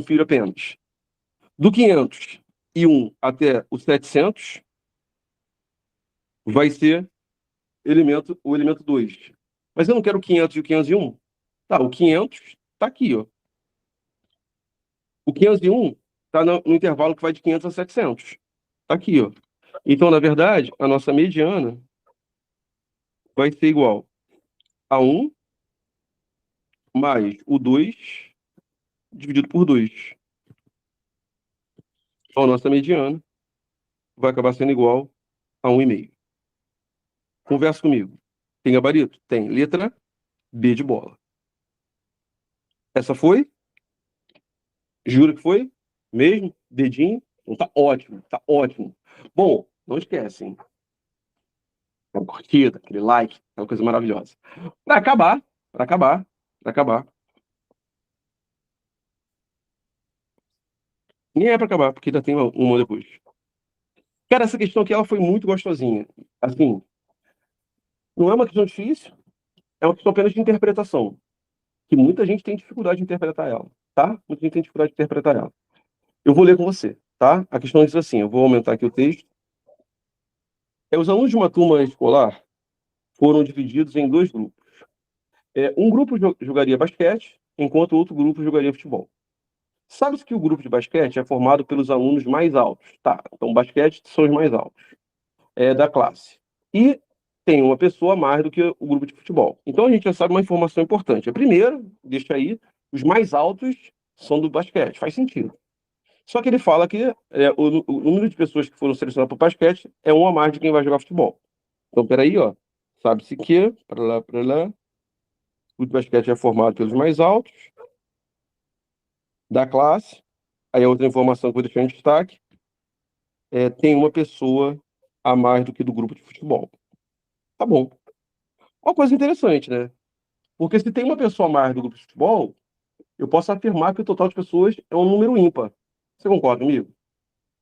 filho apenas. Do 501 até o 700, vai ser o elemento 2. Mas eu não quero o 500 e o 501. Tá, o 500 está aqui, ó. O 501 está no intervalo que vai de 500 a 700. Está aqui, ó. Então, na verdade, a nossa mediana vai ser igual a 1 mais o 2 dividido por 2. Então, a nossa mediana vai acabar sendo igual a 1,5. Conversa comigo. Tem gabarito? Tem. Letra B de bola. Essa foi? Juro que foi? Mesmo? Dedinho? Então tá ótimo, tá ótimo. Bom, não esquece, hein? Aquela curtida, aquele like, aquela coisa maravilhosa. Para acabar, para acabar, para acabar. Nem é para acabar, porque ainda tem uma depois. Cara, essa questão aqui ela foi muito gostosinha. Assim, não é uma questão difícil, é uma questão apenas de interpretação. Que muita gente tem dificuldade de interpretar ela, tá? Muita gente tem dificuldade de interpretar ela. Eu vou ler com você, tá? A questão diz assim, eu vou aumentar aqui o texto. Os alunos de uma turma escolar foram divididos em dois grupos. Um grupo jogaria basquete, enquanto o outro grupo jogaria futebol. Sabe-se que o grupo de basquete é formado pelos alunos mais altos. Tá, então basquete são os mais altos da classe. E tem uma pessoa a mais do que o grupo de futebol. Então a gente já sabe uma informação importante. A primeira, deixa aí, os mais altos são do basquete. Faz sentido. Só que ele fala que o número de pessoas que foram selecionadas para o basquete é um a mais de quem vai jogar futebol. Então, peraí, ó. Sabe-se que, para lá, o basquete é formado pelos mais altos da classe. Aí a outra informação que eu vou deixar em destaque tem uma pessoa a mais do que do grupo de futebol. Tá bom. Uma coisa interessante, né? Porque se tem uma pessoa a mais do grupo de futebol, eu posso afirmar que o total de pessoas é um número ímpar. Você concorda comigo?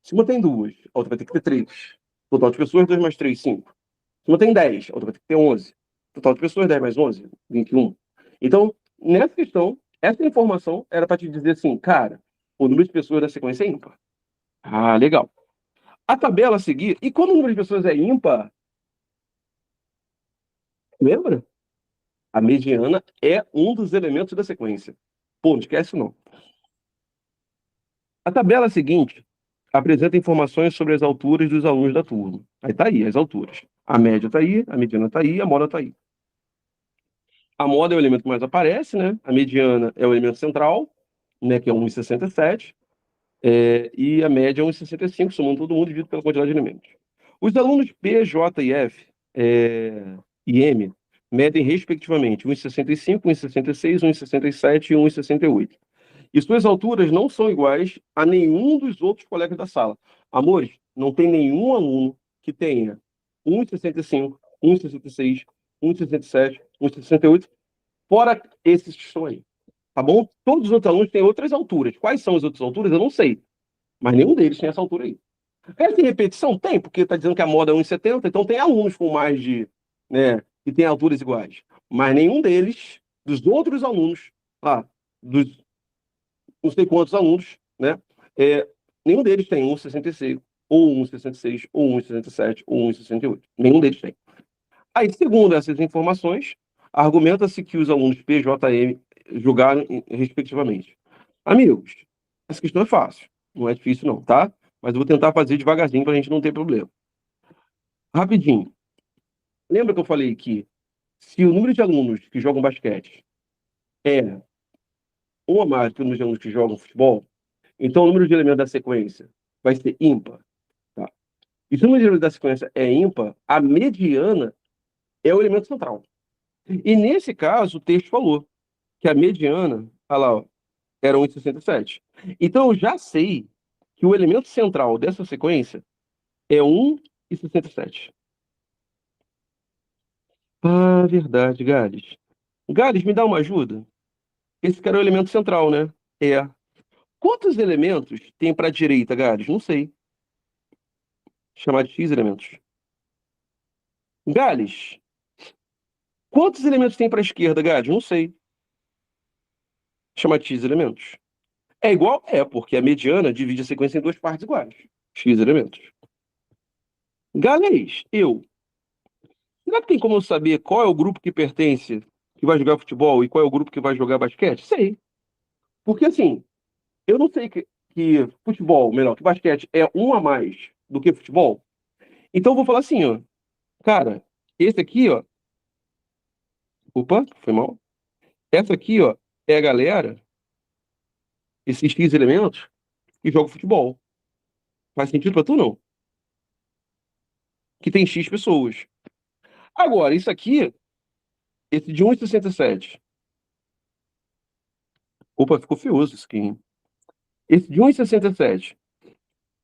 Se uma tem duas, a outra vai ter que ter três. Total de pessoas, 2 mais 3, 5. Se uma tem 10, a outra vai ter que ter 11. Total de pessoas, 10 mais 11, 21. Então, nessa questão, essa informação era para te dizer assim, cara, o número de pessoas da sequência é ímpar. Ah, legal. A tabela a seguir, e quando o número de pessoas é ímpar, lembra? A mediana é um dos elementos da sequência. Pô, não esquece não. A tabela seguinte apresenta informações sobre as alturas dos alunos da turma. Aí tá aí, as alturas. A média tá aí, a mediana tá aí, a moda tá aí. A moda é o elemento que mais aparece, né? A mediana é o elemento central, né, que é 1,67, e a média é 1,65, somando todo mundo dividido pela quantidade de elementos. Os alunos P, J e F e M medem, respectivamente, 1,65, 1,66, 1,67 e 1,68. E suas alturas não são iguais a nenhum dos outros colegas da sala. Amores, não tem nenhum aluno que tenha 1,65, 1,66, 1,67, 1,68, fora esses que estão aí. Tá bom? Todos os outros alunos têm outras alturas. Quais são as outras alturas? Eu não sei. Mas nenhum deles tem essa altura aí. Essa repetição tem, porque está dizendo que a moda é 1,70, então tem alunos com mais de, né, que têm alturas iguais. Mas nenhum deles, dos outros alunos, dos não sei quantos alunos, né, nenhum deles tem 1,66, ou 1,66, ou 1,67, ou 1,68. Nenhum deles tem. Aí, segundo essas informações, argumenta-se que os alunos PJM julgaram respectivamente. Amigos, essa questão é fácil, não é difícil não, tá? Mas eu vou tentar fazer devagarzinho para a gente não ter problema. Rapidinho. Lembra que eu falei que se o número de alunos que jogam basquete é um a mais que o número de alunos que jogam futebol, então o número de elementos da sequência vai ser ímpar, tá? E se o número de elementos da sequência é ímpar, a mediana é o elemento central. E nesse caso, o texto falou que a mediana, olha lá, ó, era 1,67. Então eu já sei que o elemento central dessa sequência é 1,67. Ah, verdade, Gales. Gales, me dá uma ajuda? Esse cara é o elemento central, né? É. Quantos elementos tem para a direita, Gales? Não sei. Chamar de X elementos. Gales, quantos elementos tem para a esquerda, Gales? Não sei. Chamar de X elementos. É igual? É, porque a mediana divide a sequência em duas partes iguais. X elementos. Gales, será que tem como eu saber qual é o grupo que pertence, que vai jogar futebol, e qual é o grupo que vai jogar basquete? Sei. Porque assim, eu não sei que futebol, melhor, que basquete é um a mais do que futebol. Então eu vou falar assim, ó. Cara, esse aqui, ó. Opa, foi mal. Essa aqui, ó, é a galera, esses X elementos, que joga futebol. Faz sentido pra tu, não? Que tem X pessoas. Agora, isso aqui, esse de 1,67. Opa, ficou feioso isso aqui, hein? Esse de 1,67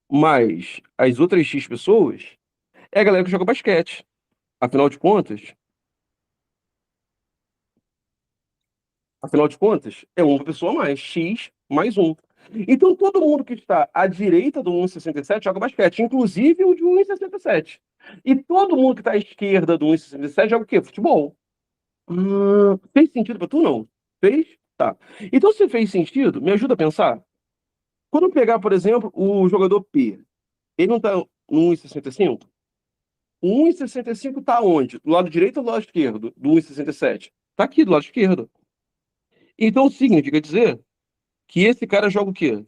mais as outras X pessoas é a galera que joga basquete. Afinal de contas, é uma pessoa a mais, X mais um. Então, todo mundo que está à direita do 1,67 joga basquete, inclusive o de 1,67. E todo mundo que está à esquerda do 1,67 joga o quê? Futebol. Fez sentido para tu, não? Fez? Tá. Então, se fez sentido, me ajuda a pensar. Quando eu pegar, por exemplo, o jogador P, ele não está no 1,65? O 1,65 está onde? Do lado direito ou do lado esquerdo do 1,67? Está aqui, do lado esquerdo. Então, significa dizer que esse cara joga o quê?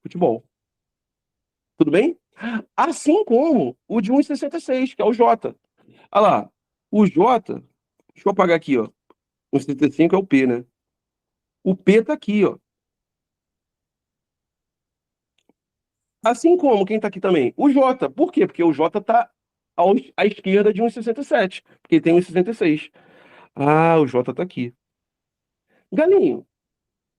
Futebol. Tudo bem? Assim como o de 1,66, que é o J. Olha lá, o J, deixa eu apagar aqui, ó. 1,65 é o P, né? O P tá aqui, ó. Assim como quem está aqui também? O J. Por quê? Porque o J está à esquerda de 1,67, porque ele tem 1,66. Ah, o J está aqui. Galinho,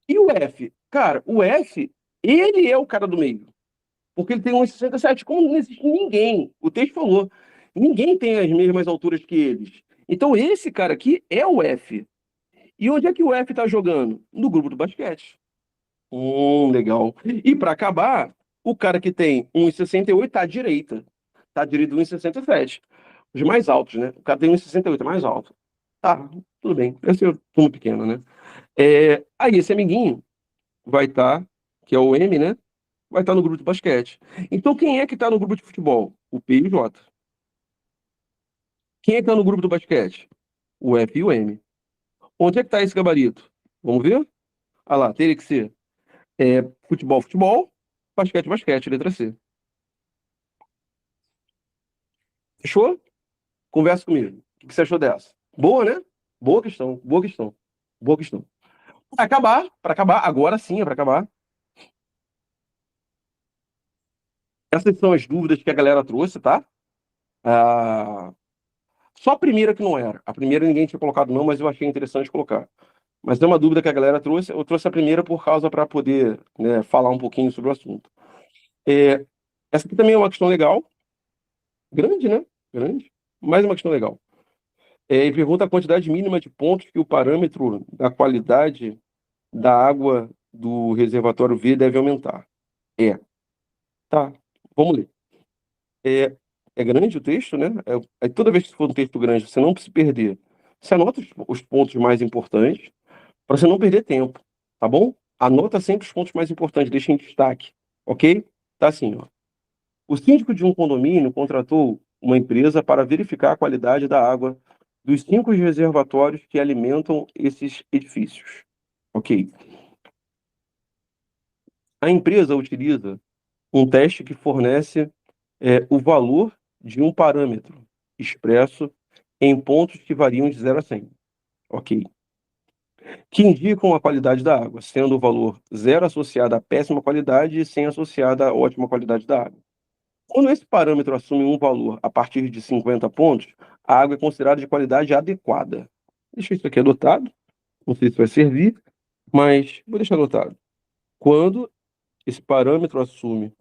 e o F? Cara, o F, ele é o cara do meio. Porque ele tem 1,67. Como não existe ninguém, o texto falou, ninguém tem as mesmas alturas que eles. Então esse cara aqui é o F. E onde é que o F está jogando? No grupo do basquete. Legal. E para acabar, o cara que tem 1,68 está à direita. Está à direita do 1,67. Os mais altos, né? O cara tem 1,68, é mais alto. Tá, tudo bem. Esse é um turma pequena, né? Aí esse amiguinho vai estar, que é o M, né? Vai estar no grupo de basquete. Então quem é que está no grupo de futebol? O P e o J. Quem é que está no grupo do basquete? O F e o M. Onde é que está esse gabarito? Vamos ver? Ah lá, teria que ser futebol, futebol, basquete, basquete, letra C. Fechou? Conversa comigo. O que você achou dessa? Boa, né? Boa questão, boa questão. Boa questão. Para acabar, agora sim é para acabar. Essas são as dúvidas que a galera trouxe, tá? Ah, só a primeira que não era. A primeira ninguém tinha colocado, não, mas eu achei interessante colocar. Mas é uma dúvida que a galera trouxe. Eu trouxe a primeira por causa para poder, né, falar um pouquinho sobre o assunto. É, essa aqui também é uma questão legal. Grande, né? Grande. Mais uma questão legal. E pergunta a quantidade mínima de pontos que o parâmetro da qualidade da água do reservatório V deve aumentar. É. Tá. Vamos ler. É, é grande o texto, né? Toda vez que for um texto grande, você não se perder. Você anota os pontos mais importantes para você não perder tempo, tá bom? Anota sempre os pontos mais importantes, deixa em destaque, ok? Tá assim, ó. O síndico de um condomínio contratou uma empresa para verificar a qualidade da água dos 5 reservatórios que alimentam esses edifícios. Ok. A empresa utiliza um teste que fornece o valor de um parâmetro expresso em pontos que variam de 0 a 100. Ok. Que indicam a qualidade da água, sendo o valor 0 associado à péssima qualidade e 100 associado à ótima qualidade da água. Quando esse parâmetro assume um valor a partir de 50 pontos, a água é considerada de qualidade adequada. Deixa isso aqui anotado, não sei se vai servir, mas vou deixar anotado. Quando esse parâmetro assume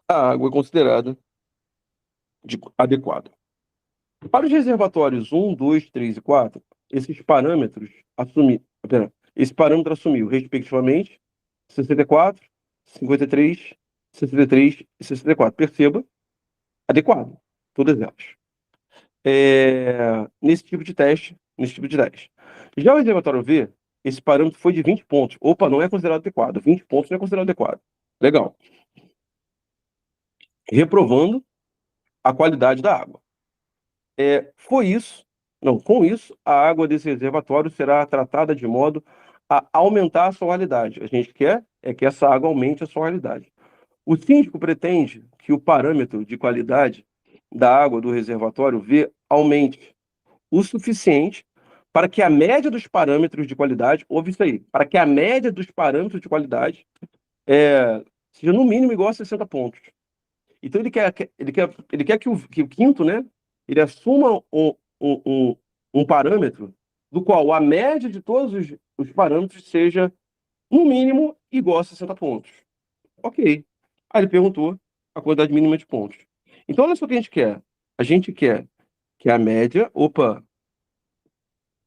a água é considerada adequada. Para os reservatórios 1, 2, 3 e 4, esse parâmetro assumiu, respectivamente, 64, 53, 63 e 64. Perceba, adequado, todas elas. Nesse tipo de teste. Já o reservatório V, esse parâmetro foi de 20 pontos. Opa, não é considerado adequado. 20 pontos não é considerado adequado. Legal. Reprovando a qualidade da água. Com isso, a água desse reservatório será tratada de modo a aumentar a solubilidade. A gente quer que essa água aumente a solubilidade. O síndico pretende que o parâmetro de qualidade da água do reservatório V aumente o suficiente para que a média dos parâmetros de qualidade, ouve isso aí, para que a média dos parâmetros de qualidade seja no mínimo igual a 60 pontos. Então ele quer que o quinto, né, ele assuma um parâmetro do qual a média de todos os parâmetros seja no mínimo igual a 60 pontos. Ok. Aí ele perguntou a quantidade mínima de pontos. Então olha só o que a gente quer. A gente quer que a média,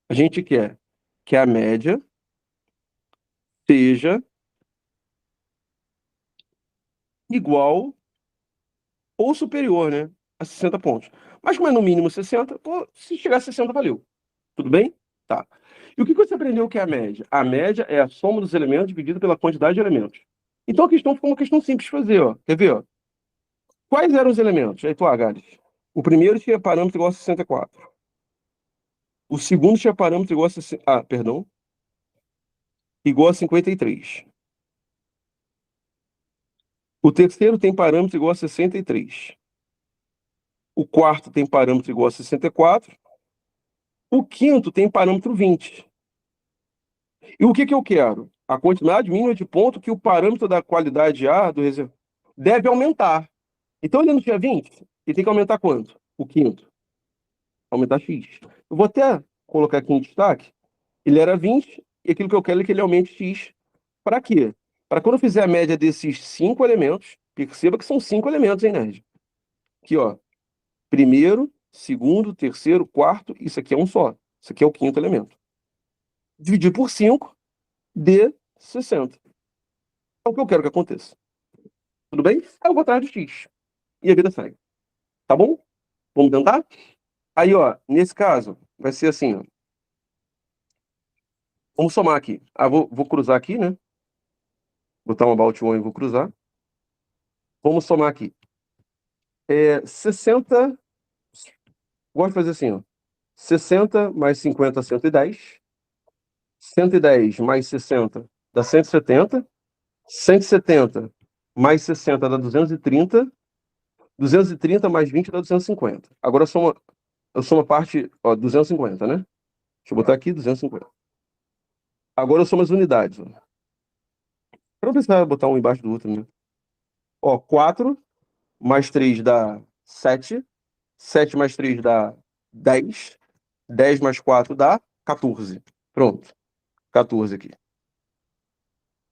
a gente quer que a média seja igual ou superior, né, a 60 pontos. Mas como é no mínimo 60, pô, se chegar a 60, valeu. Tudo bem? Tá. E o que você aprendeu que é a média? A média é a soma dos elementos dividida pela quantidade de elementos. Então a questão ficou uma questão simples de fazer, ó. Quer ver, ó? Quais eram os elementos? Aí tu, Gales. O primeiro tinha parâmetro igual a 64. O segundo tinha parâmetro igual a 60... perdão. Igual a 53. O terceiro tem parâmetro igual a 63. O quarto tem parâmetro igual a 64. O quinto tem parâmetro 20. E o que eu quero? a quantidade mínima de ponto que o parâmetro da qualidade A do reservatório deve aumentar. Então, ele não tinha 20, ele tem que aumentar quanto? O quinto. Aumentar X. Eu vou até colocar aqui em destaque, ele era 20, e aquilo que eu quero é que ele aumente X. Para quê? Para quando eu fizer a média desses 5 elementos, perceba que são 5 elementos, hein, nerd? Aqui, ó. Primeiro, segundo, terceiro, quarto, isso aqui é um só. Isso aqui é o quinto elemento. Dividir por 5, dê 60. É o que eu quero que aconteça. Tudo bem? Aí eu vou atrás do X. E a vida segue. Tá bom? Vamos tentar? Aí, ó, nesse caso, vai ser assim, ó. Vamos somar aqui. Vou cruzar aqui, né? Botar uma About One e vou cruzar. Vamos somar aqui. 60. Gosto de fazer assim, ó. 60 mais 50, 110. 110 mais 60 dá 170. 170 mais 60 dá 230. 230 mais 20 dá 250. Agora eu somo a parte, ó, 250, né? Deixa eu botar aqui 250. Agora eu somo as unidades, ó. Pra não precisar botar um embaixo do outro, né? Ó, 4 mais 3 dá 7. 7 mais 3 dá 10. 10 mais 4 dá 14. Pronto. 14 aqui.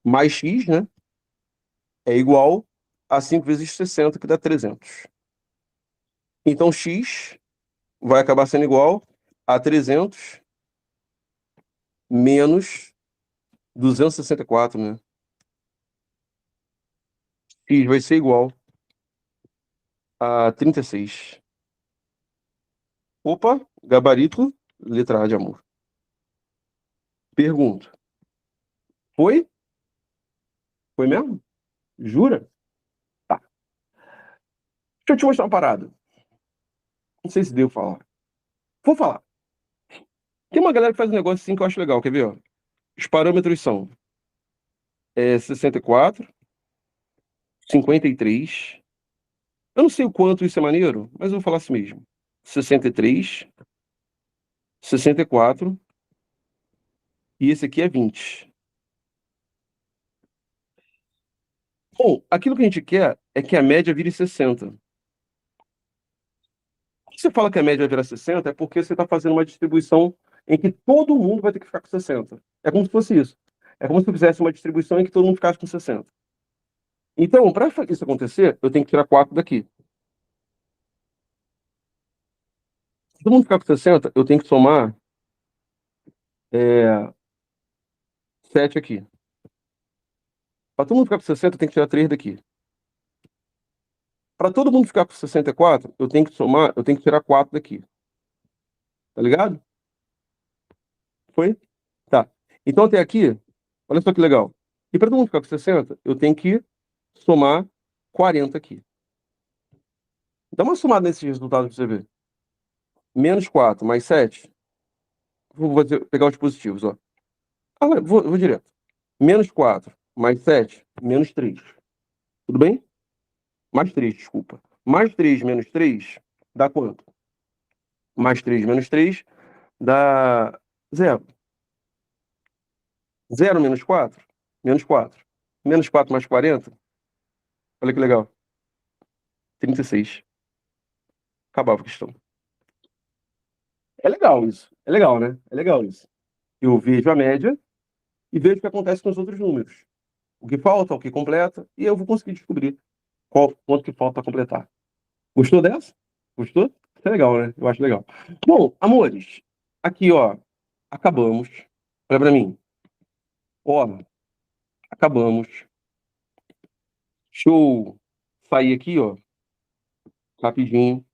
Mais x, né? É igual a 5 vezes 60, que dá 300. Então, x vai acabar sendo igual a 300 menos 264, né? X vai ser igual a 36. Opa, gabarito, letra A de amor. Pergunto. Foi? Foi mesmo? Jura? Tá. Deixa eu te mostrar uma parada. Não sei se devo falar. Vou falar. Tem uma galera que faz um negócio assim que eu acho legal, quer ver? Ó? Os parâmetros são 64, 53. Eu não sei o quanto isso é maneiro, mas eu vou falar assim mesmo. 63, 64 e esse aqui é 20. Bom, aquilo que a gente quer é que a média vire 60. Quando você fala que a média vai virar 60, é porque você está fazendo uma distribuição em que todo mundo vai ter que ficar com 60. É como se fosse isso. É como se eu fizesse uma distribuição em que todo mundo ficasse com 60. Então, para isso acontecer, eu tenho que tirar 4 daqui. Se todo mundo ficar com 60, eu tenho que somar 7 aqui. Para todo mundo ficar com 60, eu tenho que tirar 3 daqui. Para todo mundo ficar com 64, eu tenho que tirar 4 daqui. Tá ligado? Foi? Tá. Então até aqui, olha só que legal. E para todo mundo ficar com 60, eu tenho que somar 40 aqui. Dá uma somada nesse resultado para você ver. Menos 4 mais 7. Pegar os positivos, ó. Vou direto. Menos 4 mais 7, menos 3. Tudo bem? Mais 3, desculpa. Mais 3 menos 3 dá quanto? Mais 3 menos 3 dá 0. 0 menos 4? Menos 4. Menos 4 mais 40? Olha que legal. 36. Acabava a questão. É legal isso. É legal, né? É legal isso. Eu vejo a média e vejo o que acontece com os outros números. O que falta, o que completa, e eu vou conseguir descobrir quanto que falta para completar. Gostou dessa? Gostou? Isso é legal, né? Eu acho legal. Bom, amores, aqui, ó, acabamos. Olha para mim. Ó, acabamos. Deixa eu sair aqui, ó, rapidinho.